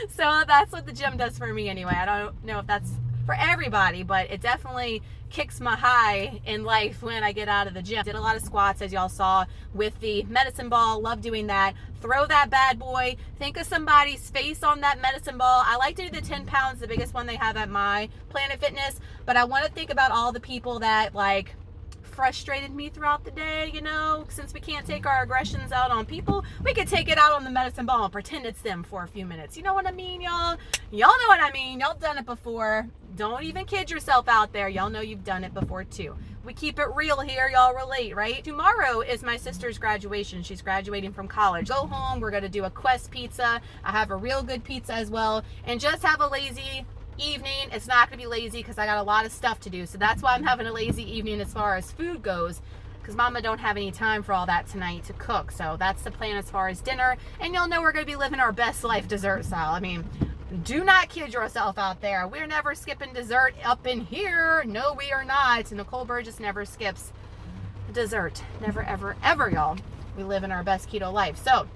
So that's what the gym does for me anyway. I don't know if that's for everybody, but it definitely kicks my high in life when I get out of the gym. Did a lot of squats, as y'all saw, with the medicine ball. Love doing that. Throw that bad boy. Think of somebody's face on that medicine ball. I like to do the 10 pounds, the biggest one they have at my Planet Fitness, but I want to think about all the people that like frustrated me throughout the day. You know, since we can't take our aggressions out on people, we could take it out on the medicine ball and pretend it's them for a few minutes. You know what I mean, y'all? Y'all know what I mean. Y'all done it before. Don't even kid yourself out there. Y'all know you've done it before too. We keep it real here. Y'all relate, right? Tomorrow is my sister's graduation. She's graduating from college. Go home. We're going to do a Quest pizza. I have a real good pizza as well. And just have a lazy evening. It's not going to be lazy because I got a lot of stuff to do. So that's why I'm having a lazy evening as far as food goes, because mama don't have any time for all that tonight to cook. So that's the plan as far as dinner. And you'll know we're going to be living our best life dessert style. I mean, do not kid yourself out there. We're never skipping dessert up in here. No, we are not. Nicole Burgess never skips dessert. Never, ever, ever, y'all. We live in our best keto life. So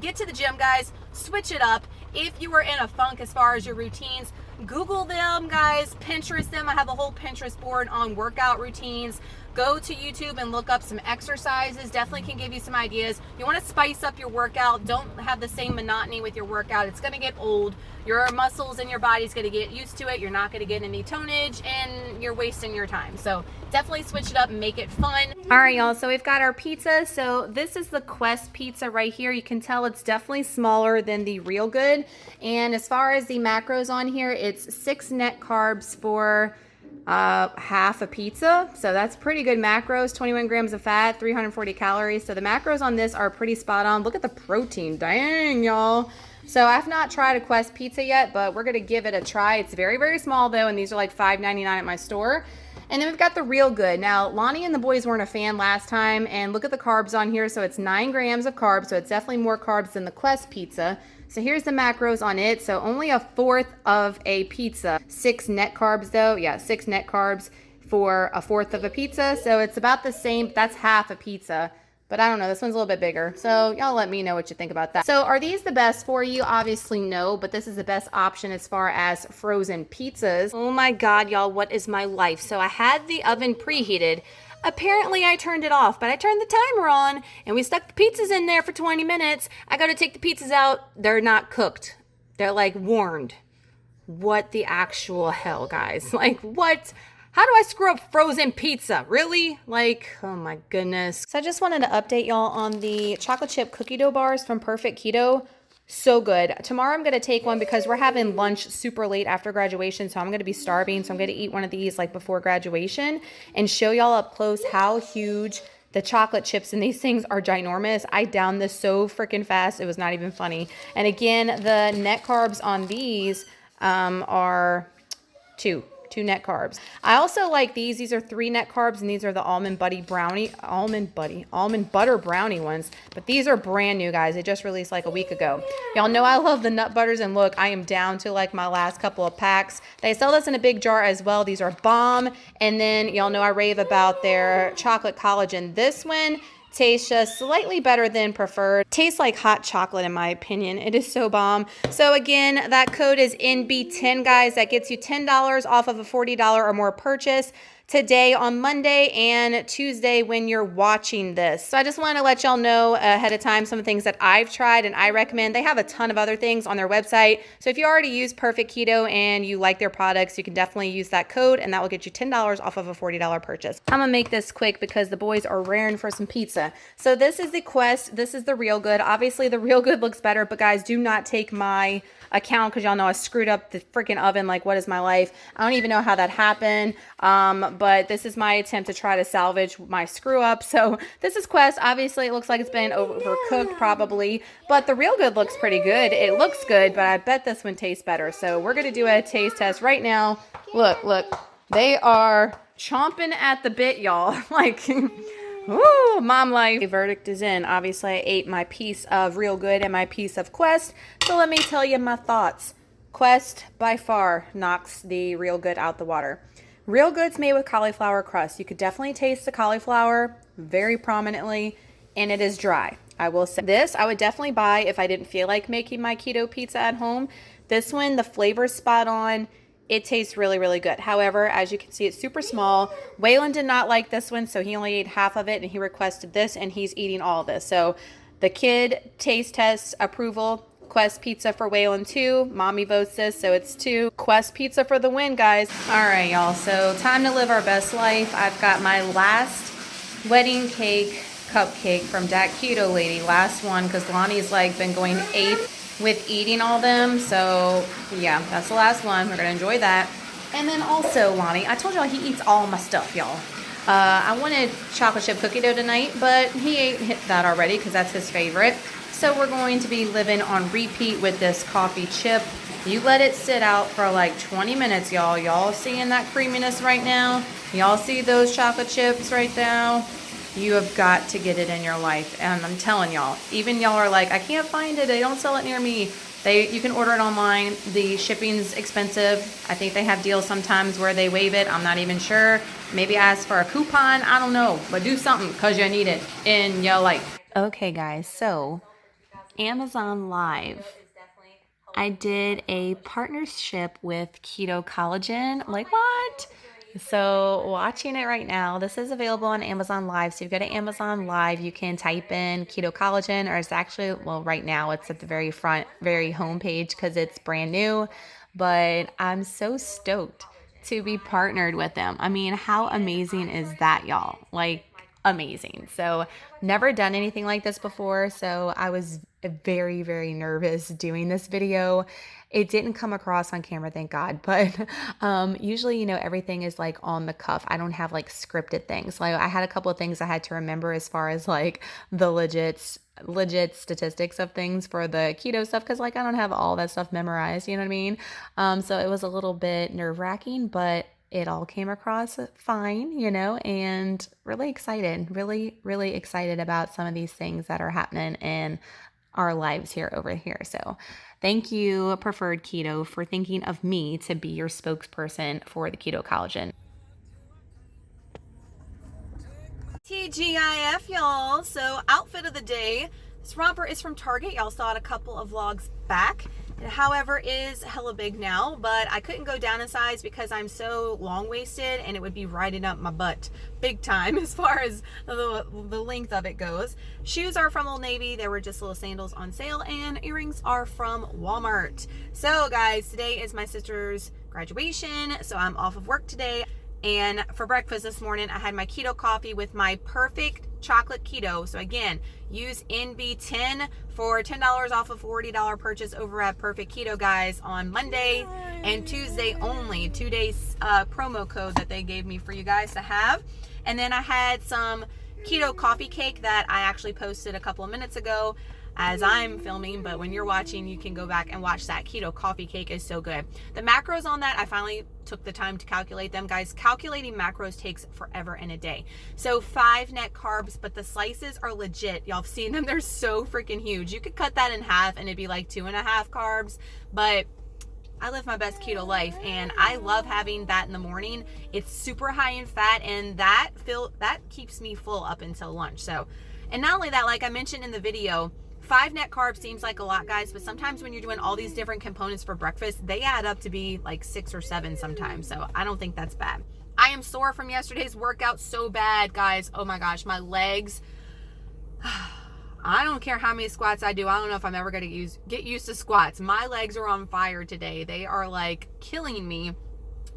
get to the gym, guys. Switch it up. If you are in a funk as far as your routines, Google them, guys. Pinterest them. I have a whole Pinterest board on workout routines. Go to YouTube and look up some exercises. Definitely can give you some ideas. You want to spice up your workout. Don't have the same monotony with your workout. It's going to get old. Your muscles and your body's going to get used to it. You're not going to get any tonnage and you're wasting your time. So definitely switch it up and make it fun. All right, y'all. So we've got our pizza. So this is the Quest pizza right here. You can tell it's definitely smaller than the Real Good. And as far as the macros on here, it's 6 net carbs for half a pizza. So that's pretty good macros. 21 grams of fat, 340 calories. So the macros on this are pretty spot on. Look at the protein. Dang, y'all. So I've not tried a Quest pizza yet, but we're going to give it a try. It's very, very small though, and these are like $5.99 at my store. And then we've got the Real Good. Now, Lonnie and the boys weren't a fan last time, and look at the carbs on here. So it's 9 grams of carbs, so it's definitely more carbs than the Quest pizza. So here's the macros on it. So only a fourth of a pizza. 6 net carbs though. Yeah, 6 net carbs for a fourth of a pizza. So it's about the same. That's half a pizza. But I don't know, this one's a little bit bigger. So y'all let me know what you think about that. So are these the best for you? Obviously no, but this is the best option as far as frozen pizzas. Oh my God, y'all, what is my life? So I had the oven preheated. Apparently I turned it off, but I turned the timer on and we stuck the pizzas in there for 20 minutes. I go to take the pizzas out. They're not cooked. They're like warmed. What the actual hell, guys? Like what? How do I screw up frozen pizza? Really? Like, oh my goodness. So I just wanted to update y'all on the chocolate chip cookie dough bars from Perfect Keto. So good. Tomorrow I'm going to take one because we're having lunch super late after graduation. So I'm going to be starving. So I'm going to eat one of these like before graduation and show y'all up close how huge the chocolate chips in these things are. Ginormous. I downed this so freaking fast. It was not even funny. And again, the net carbs on these are 2 2 net carbs. I also like these. These are 3 net carbs, and these are the almond butter brownie ones. But these are brand new, guys. They just released like a week ago. Y'all know I love the nut butters, and look, I am down to like my last couple of packs. They sell this in a big jar as well. These are bomb. And then y'all know I rave about their chocolate collagen. This one tastes just slightly better than preferred. Tastes like hot chocolate in my opinion. It is so bomb. So again, that code is NB10, guys. That gets you $10 off of a $40 or more purchase today on Monday and Tuesday when you're watching this. So I just want to let y'all know ahead of time some of the things that I've tried and I recommend. They have a ton of other things on their website. So if you already use Perfect Keto and you like their products, you can definitely use that code and that will get you $10 off of a $40 purchase. I'm gonna make this quick because the boys are raring for some pizza. So this is the Quest. This is the Real Good. Obviously the Real Good looks better, but guys, do not take my account because y'all know I screwed up the freaking oven. Like, what is my life? I don't even know how that happened. But this is my attempt to try to salvage my screw up. So this is Quest. Obviously it looks like it's been overcooked probably, but the Real Good looks pretty good. It looks good, but I bet this one tastes better. So we're going to do a taste test right now. Look, they are chomping at the bit, y'all. Like, ooh, mom life. The verdict is in. Obviously I ate my piece of Real Good and my piece of Quest. So let me tell you my thoughts. Quest by far knocks the Real Good out the water. Real Good's made with cauliflower crust. You could definitely taste the cauliflower very prominently, and it is dry. I will say this, I would definitely buy if I didn't feel like making my keto pizza at home. This one, the flavor's spot on. It tastes really, really good. However, as you can see, it's super small. Waylon did not like this one, so he only ate half of it, and he requested this, and he's eating all of this. So the kid taste test approval. Quest pizza for Waylon 2. Mommy votes this, so it's 2. Quest pizza for the win, guys. All right, y'all. So time to live our best life. I've got my last wedding cake cupcake from that keto lady. Last one, because Lonnie's like been going ape with eating all them. So yeah, that's the last one. We're gonna enjoy that. And then also Lonnie, I told y'all he eats all my stuff, y'all. I wanted chocolate chip cookie dough tonight, but he ate that already because that's his favorite. So we're going to be living on repeat with this coffee chip. You let it sit out for like 20 minutes, y'all. Y'all seeing that creaminess right now? Y'all see those chocolate chips right now? You have got to get it in your life. And I'm telling y'all, even y'all are like, I can't find it. They don't sell it near me. You can order it online. The shipping's expensive. I think they have deals sometimes where they waive it. I'm not even sure. Maybe ask for a coupon. I don't know. But do something because you need it in your life. Okay, guys. So Amazon Live. I did a partnership with Keto Collagen. Like, what? So watching it right now, this is available on Amazon Live. So if you go to Amazon Live, you can type in Keto Collagen, or it's actually, well, right now it's at the very front, very homepage because it's brand new. But I'm so stoked to be partnered with them. I mean, how amazing is that, y'all? Like, amazing. So never done anything like this before. So I was very, very nervous doing this video. It didn't come across on camera, thank God. But usually, you know, everything is like on the cuff. I don't have like scripted things. Like I had a couple of things I had to remember as far as like the legit statistics of things for the keto stuff. Cause like I don't have all that stuff memorized, you know what I mean? So it was a little bit nerve-wracking, but it all came across fine, you know, and really excited, really excited about some of these things that are happening in our lives here over here. So thank you, Preferred Keto, for thinking of me to be your spokesperson for the Keto Collagen. TGIF, y'all. So outfit of the day. This romper is from Target. Y'all saw it a couple of vlogs back. It, however, is hella big now, but I couldn't go down in size because I'm so long-waisted and it would be riding up my butt big time as far as the length of it goes. Shoes are from Old Navy. There were just little sandals on sale, and earrings are from Walmart. So guys, today is my sister's graduation, so I'm off of work today. And for breakfast this morning, I had my keto coffee with my perfect chocolate keto. So again, use NB10 for $10 off a $40 purchase over at Perfect Keto, guys, on Monday and Tuesday only. 2 days promo code that they gave me for you guys to have. And then I had some keto coffee cake that I actually posted a couple of minutes ago as I'm filming, but when you're watching, you can go back and watch that. Keto coffee cake is so good. The macros on that, I finally took the time to calculate them, guys. Calculating macros takes forever and a day. So 5 net carbs, but the slices are legit. Y'all have seen them. They're so freaking huge. You could cut that in half and it'd be like 2.5 carbs, but I live my best keto life and I love having that in the morning. It's super high in fat and that keeps me full up until lunch. So, and not only that, like I mentioned in the video, 5 net carbs seems like a lot, guys, but sometimes when you're doing all these different components for breakfast, they add up to be like 6 or 7 sometimes. So I don't think that's bad. I am sore from yesterday's workout so bad, guys. Oh my gosh, my legs. I don't care how many squats I do. I don't know if I'm ever going to get used to squats. My legs are on fire today. They are like killing me.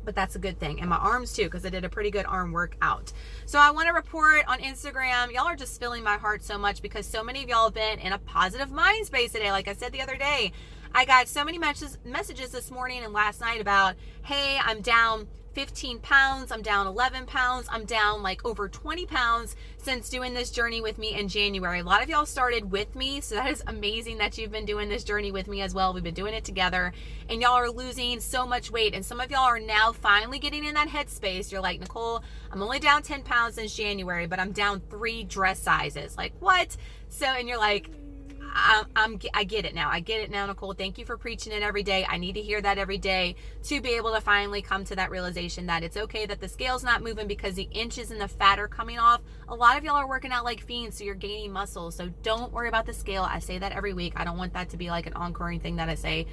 But that's a good thing. And my arms too, because I did a pretty good arm workout. So I want to report on Instagram. Y'all are just filling my heart so much because so many of y'all have been in a positive mind space today. Like I said the other day, I got so many messages this morning and last night about, hey, I'm down 15 pounds, I'm down 11 pounds, I'm down like over 20 pounds since doing this journey with me in January. A lot of y'all started with me, so that is amazing that you've been doing this journey with me as well. We've been doing it together, and y'all are losing so much weight, and some of y'all are now finally getting in that headspace. You're like, Nicole, I'm only down 10 pounds since January, but I'm down 3 dress sizes. Like, what? So, and you're like, I get it now. I get it now, Nicole. Thank you for preaching it every day. I need to hear that every day to be able to finally come to that realization that it's okay that the scale's not moving because the inches and the fat are coming off. A lot of y'all are working out like fiends, so you're gaining muscle. So don't worry about the scale. I say that every week. I don't want that to be like an encoring thing that I say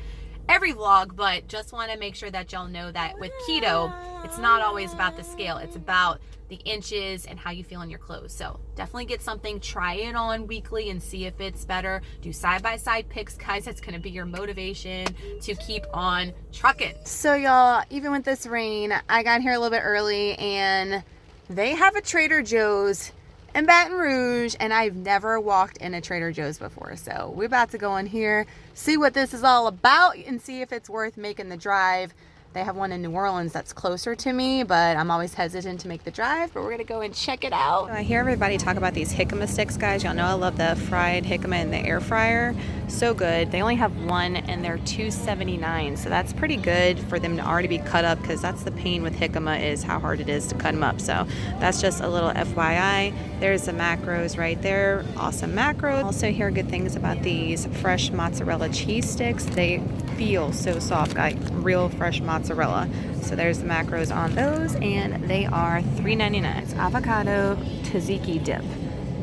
every vlog, but just want to make sure that y'all know that with keto, it's not always about the scale. It's about the inches and how you feel in your clothes. So definitely get something, try it on weekly and see if it's better. Do side-by-side pics, guys. That's going to be your motivation to keep on trucking. So y'all, even with this rain, I got here a little bit early and they have a Trader Joe's in Baton Rouge, and I've never walked in a Trader Joe's before. So we're about to go in here, see what this is all about, and see if it's worth making the drive. They have one in New Orleans that's closer to me, but I'm always hesitant to make the drive, but we're gonna go and check it out. I hear everybody talk about these Jicama sticks, guys. Y'all know I love the fried jicama in the air fryer. So good. They only have one and they're $2.79, so that's pretty good for them to already be cut up, because that's the pain with jicama, is how hard it is to cut them up. So that's just a little FYI. There's the macros right there. Awesome macros. Also hear good things about these fresh mozzarella cheese sticks. They feel so soft, like real fresh mozzarella. So there's the macros on those, and they are $3.99. It's avocado tzatziki dip.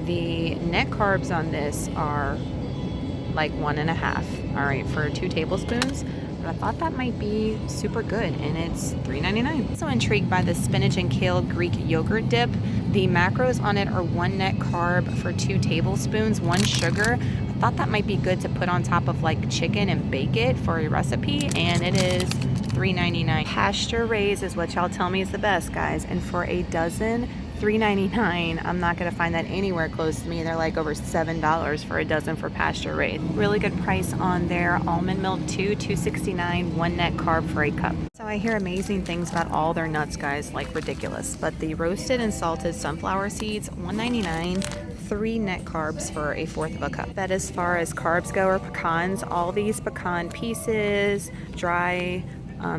The net carbs on this are like 1.5. All right, for 2 tablespoons. But I thought that might be super good, and it's $3.99. Also intrigued by the spinach and kale Greek yogurt dip. The macros on it are 1 net carb for 2 tablespoons, 1 sugar. I thought that might be good to put on top of like chicken and bake it for a recipe, and it is $3.99. Pasture raised is what y'all tell me is the best, guys, and for a dozen, $3.99. I'm not gonna find that anywhere close to me. They're like over $7 for a dozen for pasture raised. Really good price on their almond milk too, $2.69, 1 net carb for a cup. So I hear amazing things about all their nuts, guys, like ridiculous. But the roasted and salted sunflower seeds, $1.99. 3 net carbs for 1/4 of a cup. That as far as carbs go, are pecans. All these pecan pieces, dry,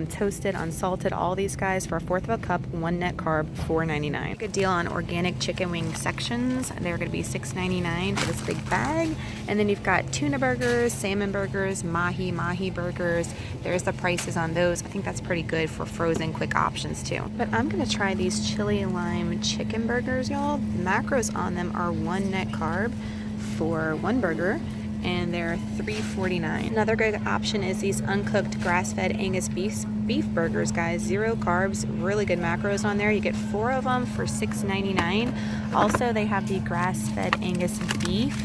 toasted, unsalted, all these guys for 1/4 of a cup, 1 net carb, $4.99. Good deal on organic chicken wing sections. They're going to be $6.99 for this big bag. And then you've got tuna burgers, salmon burgers, mahi burgers. There's the prices on those. I think that's pretty good for frozen quick options too. But I'm going to try these chili lime chicken burgers, y'all. The macros on them are 1 net carb for 1 burger, and they're $3.49. Another good option is these uncooked grass-fed Angus beef burgers, guys. 0 carbs, really good macros on there. You get 4 of them for $6.99. Also, they have the grass-fed Angus beef,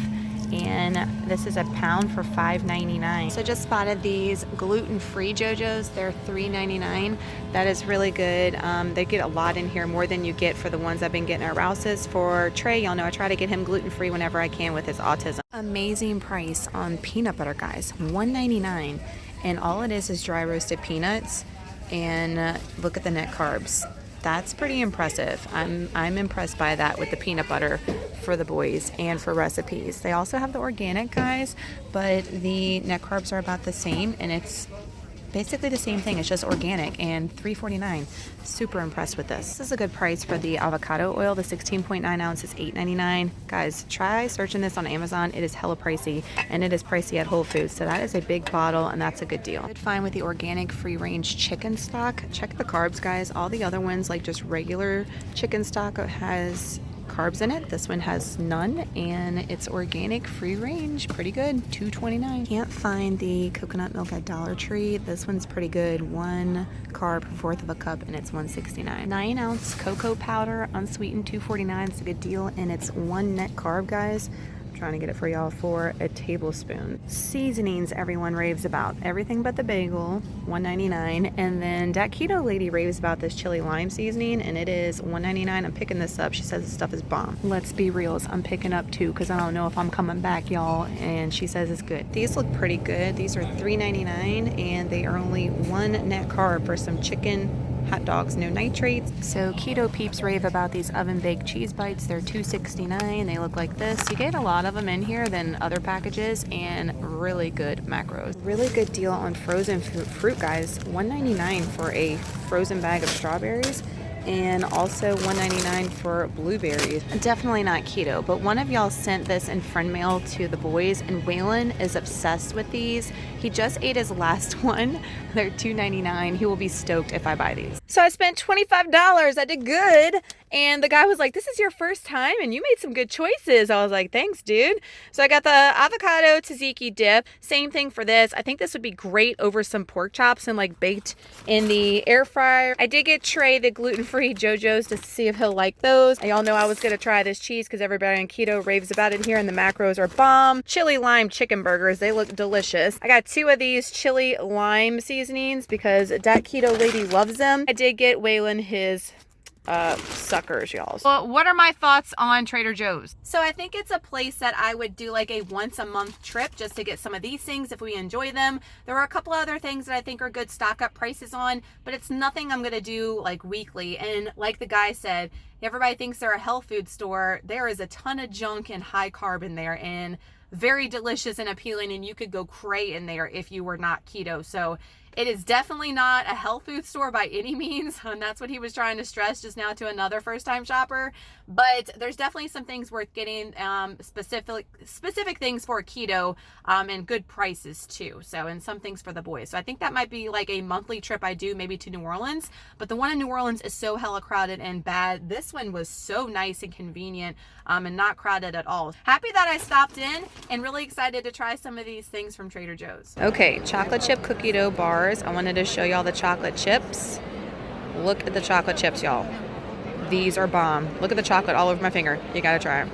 and this is a pound for $5.99. So just spotted these gluten-free JoJo's. They're $3.99. That is really good. They get a lot in here, more than you get for the ones I've been getting at Rouse's. For Trey, y'all know I try to get him gluten-free whenever I can with his autism. Amazing price on peanut butter, guys. $1.99, and all it is dry roasted peanuts. And look at the net carbs. That's pretty impressive. I'm impressed by that with the peanut butter for the boys and for recipes. They also have the organic, guys, but the net carbs are about the same, and it's basically the same thing. It's just organic, and $3.49. Super impressed with this. This is a good price for the avocado oil. The 16.9 ounce is $8.99. Guys, try searching this on Amazon. It is hella pricey, and it is pricey at Whole Foods. So that is a big bottle, and that's a good deal. Good find with the organic free-range chicken stock. Check the carbs, guys. All the other ones, like just regular chicken stock, has carbs in it. This one has none, and it's organic, free range. Pretty good. $2.29. Can't find the coconut milk at Dollar Tree. This one's pretty good. 1 carb per fourth of a cup, and it's $1.69. 9 ounce cocoa powder, unsweetened, $2.49. It's a good deal, and it's 1 net carb, guys. Trying to get it for y'all for a tablespoon. Seasonings everyone raves about. Everything but the bagel, $1.99. And then that keto lady raves about this chili lime seasoning, and it is $1.99. I'm picking this up. She says this stuff is bomb. Let's be real, I'm picking up 2 because I don't know if I'm coming back, y'all. And she says it's good. These look pretty good. These are $3.99, and they are only 1 net carb for some chicken hot dogs, no nitrates. So keto peeps rave about these oven baked cheese bites. They're $2.69. They look like this. You get a lot of them in here than other packages, and really good macros. Really good deal on frozen fruit, guys. $1.99 for a frozen bag of strawberries, and also $1.99 for blueberries. Definitely not keto, but one of y'all sent this in friend mail to the boys, and Waylon is obsessed with these. He just ate his last one. They're $2.99. He will be stoked if I buy these. So I spent $25. I did good. And the guy was like, this is your first time and you made some good choices. I was like, thanks, dude. So I got the avocado tzatziki dip. Same thing for this. I think this would be great over some pork chops and like baked in the air fryer. I did get Trey the gluten-free JoJo's to see if he'll like those. Y'all know I was going to try this cheese because everybody on keto raves about it here, and the macros are bomb. Chili lime chicken burgers. They look delicious. I got 2 of these chili lime seasonings because that keto lady loves them. I did get Waylon his suckers, y'all. Well, what are my thoughts on Trader Joe's? So I think it's a place that I would do like a once a month trip just to get some of these things if we enjoy them. There are a couple other things that I think are good stock up prices on, but it's nothing I'm gonna do like weekly. And like the guy said, everybody thinks they're a health food store. There is a ton of junk and high carb in there, and very delicious and appealing, and you could go cray in there if you were not keto. So it is definitely not a health food store by any means, and that's what he was trying to stress just now to another first-time shopper. But there's definitely some things worth getting, specific things for keto, and good prices too. So, and some things for the boys. So I think that might be like a monthly trip I do, maybe to New Orleans. But the one in New Orleans is so hella crowded and bad. This one was so nice and convenient, and not crowded at all. Happy that I stopped in, and really excited to try some of these things from Trader Joe's. Okay, chocolate chip cookie dough bars. I wanted to show y'all the chocolate chips. Look at the chocolate chips, y'all. These are bomb. Look at the chocolate all over my finger. You gotta try them.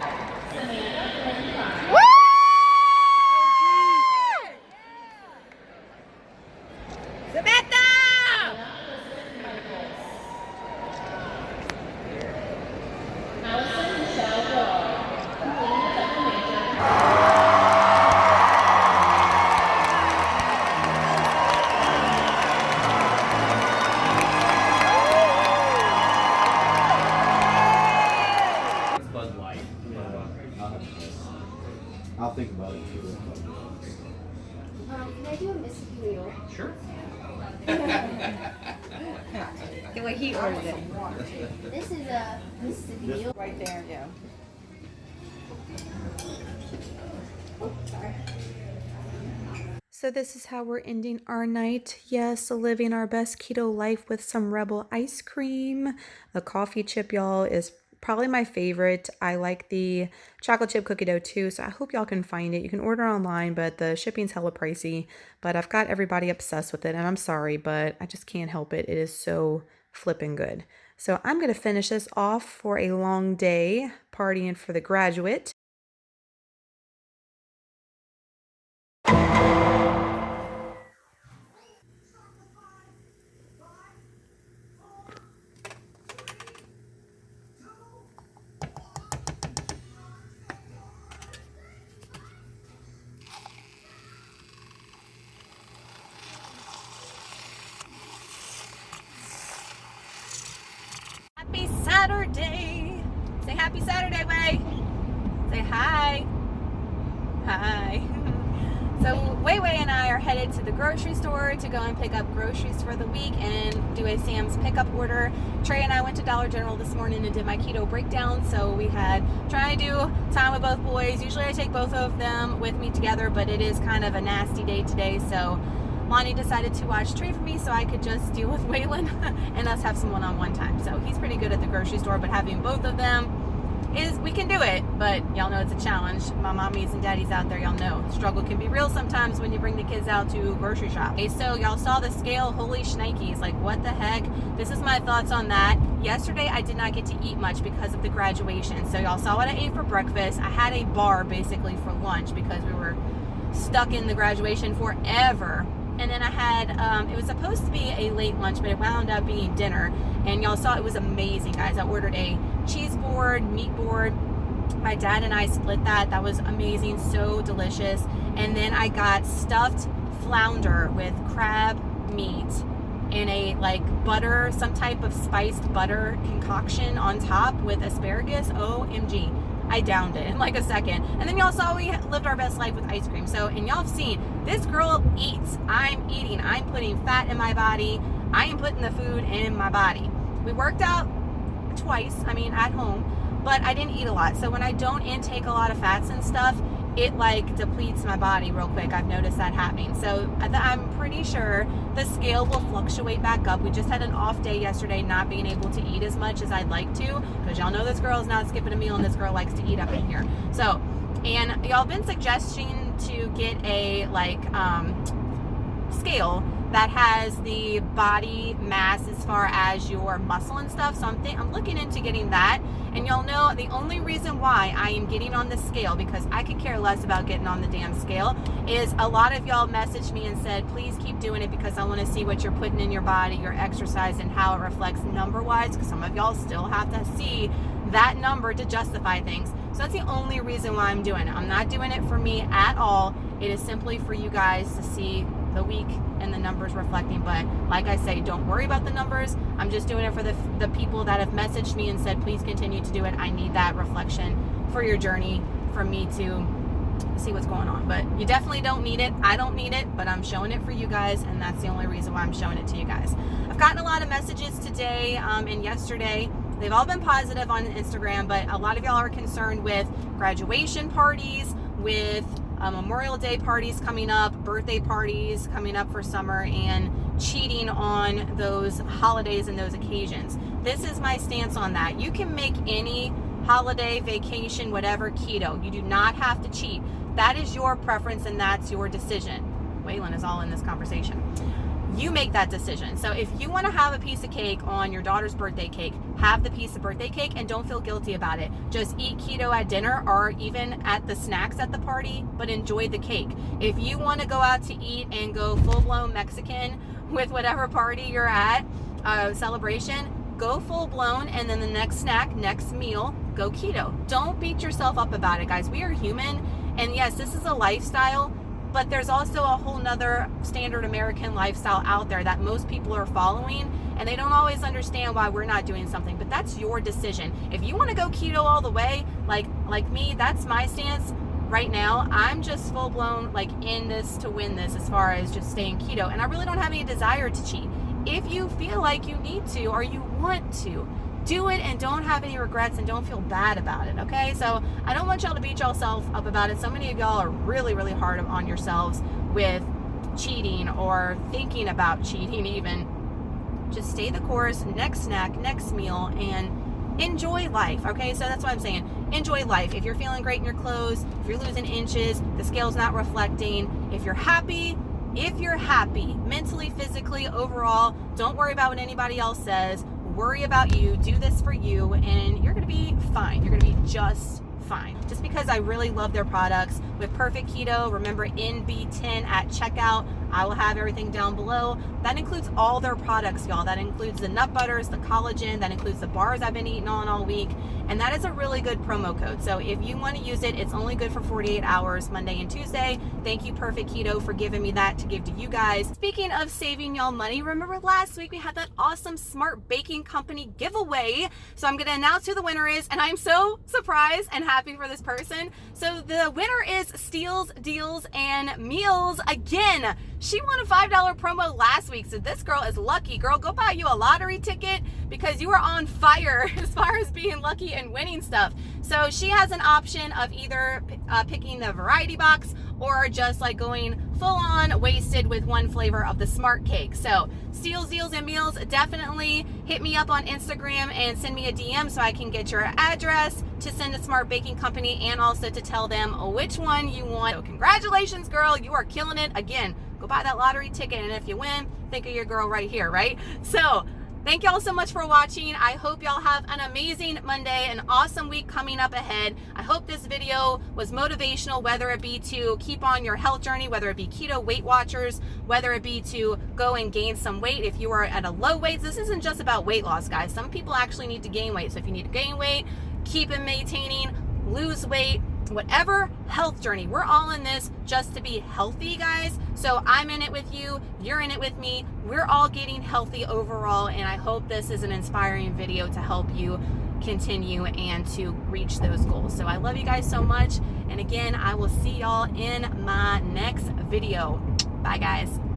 I'll think about it. Can I do a Mississippi Mule? Sure. The way he ordered it. This is a Mississippi Mule. Right there, yeah. Oh, sorry. So this is how we're ending our night. Yes, living our best keto life with some Rebel ice cream. The coffee chip, y'all, is probably my favorite. I like the chocolate chip cookie dough too, so I hope y'all can find it. You can order online, but the shipping's hella pricey. But I've got everybody obsessed with it, and I'm sorry, but I just can't help it. It is so flipping good. So I'm going to finish this off for a long day partying for the graduate. Hi. So Wei and I are headed to the grocery store to go and pick up groceries for the week and do a Sam's pickup order. Trey and I went to Dollar General this morning and did my keto breakdown. So we had trying to do time with both boys. Usually I take both of them with me together, but it is kind of a nasty day today. So Lonnie decided to watch Trey for me so I could just deal with Waylon and us have some one-on-one time. So he's pretty good at the grocery store, but having both of them we can do it, but y'all know it's a challenge. My mommies and daddies out there, y'all know struggle can be real sometimes when you bring the kids out to grocery shop. Okay, so y'all saw the scale, holy shnikes, like what the heck? This is my thoughts on that. Yesterday I did not get to eat much because of the graduation. So y'all saw what I ate for breakfast. I had a bar basically for lunch because we were stuck in the graduation forever. And then I had, it was supposed to be a late lunch, but it wound up being dinner. And y'all saw it was amazing, guys. I ordered a cheese board, meat board. My dad and I split that. That was amazing, so delicious. And then I got stuffed flounder with crab meat and a like butter, some type of spiced butter concoction on top with asparagus. OMG. I downed it in like a second. And then y'all saw we lived our best life with ice cream. So, and y'all have seen, this girl eats. I'm eating. I'm putting fat in my body. I am putting the food in my body. We worked out twice, at home, but I didn't eat a lot. So when I don't intake a lot of fats and stuff, it like depletes my body real quick. I've noticed that happening. So I'm pretty sure the scale will fluctuate back up. We just had an off day yesterday, not being able to eat as much as I'd like to, because y'all know this girl is not skipping a meal and this girl likes to eat up in here. So, and y'all been suggesting to get a scale that has the body mass as far as your muscle and stuff. So I'm looking into getting that. And y'all know the only reason why I am getting on the scale, because I could care less about getting on the damn scale, is a lot of y'all messaged me and said, please keep doing it because I want to see what you're putting in your body, your exercise, and how it reflects number-wise, because some of y'all still have to see that number to justify things. So that's the only reason why I'm doing it. I'm not doing it for me at all. It is simply for you guys to see the week and the numbers reflecting. But like I say, don't worry about the numbers. I'm just doing it for the people that have messaged me and said, please continue to do it. I need that reflection for your journey, for me to see what's going on. But you definitely don't need it. I don't need it, but I'm showing it for you guys, and that's the only reason why I'm showing it to you guys. I've gotten a lot of messages today and yesterday. They've all been positive on Instagram, but a lot of y'all are concerned with graduation parties, with Memorial Day parties coming up, birthday parties coming up for summer, and cheating on those holidays and those occasions. This is my stance on that. You can make any holiday, vacation, whatever, keto. You do not have to cheat. That is your preference and that's your decision. Waylon is all in this conversation. You make that decision. So if you want to have a piece of cake on your daughter's birthday cake, have the piece of birthday cake and don't feel guilty about it. Just eat keto at dinner or even at the snacks at the party, but enjoy the cake. If you want to go out to eat and go full-blown Mexican with whatever party you're at, celebration, go full-blown, and then the next snack, next meal, go keto. Don't beat yourself up about it, guys. We are human, and yes, this is a lifestyle, but there's also a whole nother standard American lifestyle out there that most people are following, and they don't always understand why we're not doing something, but that's your decision. If you want to go keto all the way, like me, that's my stance right now. I'm just full-blown in this to win this as far as just staying keto, and I really don't have any desire to cheat. If you feel like you need to or you want to, do it and don't have any regrets and don't feel bad about it, okay? So I don't want y'all to beat yourself up about it. So many of y'all are really, really hard on yourselves with cheating or thinking about cheating even. Just stay the course, next snack, next meal, and enjoy life, okay? So that's what I'm saying. Enjoy life. If you're feeling great in your clothes, if you're losing inches, the scale's not reflecting, if you're happy, mentally, physically, overall, don't worry about what anybody else says. Worry about you, do this for you, and you're going to be fine. You're going to be just fine. Just because I really love their products. With Perfect Keto, remember NB10 at checkout. I will have everything down below. That includes all their products, y'all. That includes the nut butters, the collagen, that includes the bars I've been eating on all week. And that is a really good promo code. So if you want to use it, it's only good for 48 hours, Monday and Tuesday. Thank you, Perfect Keto, for giving me that to give to you guys. Speaking of saving y'all money, remember last week we had that awesome Smart Baking Company giveaway. So I'm going to announce who the winner is, and I'm so surprised and happy for this luckiest person. So the winner is Steals, Deals, and Meals again. She won a $5 promo last week, so this girl is lucky. Girl, go buy you a lottery ticket because you are on fire as far as being lucky and winning stuff. So she has an option of either picking the variety box or just like going full on wasted with one flavor of the Smart Cake. So Steals, Deals, and Meals, definitely hit me up on Instagram and send me a DM so I can get your address to send to Smart Baking Company and also to tell them which one you want. So congratulations, girl, you are killing it. Again, go buy that lottery ticket, and if you win, think of your girl right here, right? So thank y'all so much for watching. I hope y'all have an amazing Monday, an awesome week coming up ahead. I hope this video was motivational, whether it be to keep on your health journey, whether it be keto Weight Watchers, whether it be to go and gain some weight. If you are at a low weight, this isn't just about weight loss, guys. Some people actually need to gain weight. So if you need to gain weight, keep it maintaining, lose weight, whatever health journey, we're all in this just to be healthy, guys. So I'm in it with you, you're in it with me, we're all getting healthy overall, and I hope this is an inspiring video to help you continue and to reach those goals. So I love you guys so much, and again, I will see y'all in my next video. Bye, guys.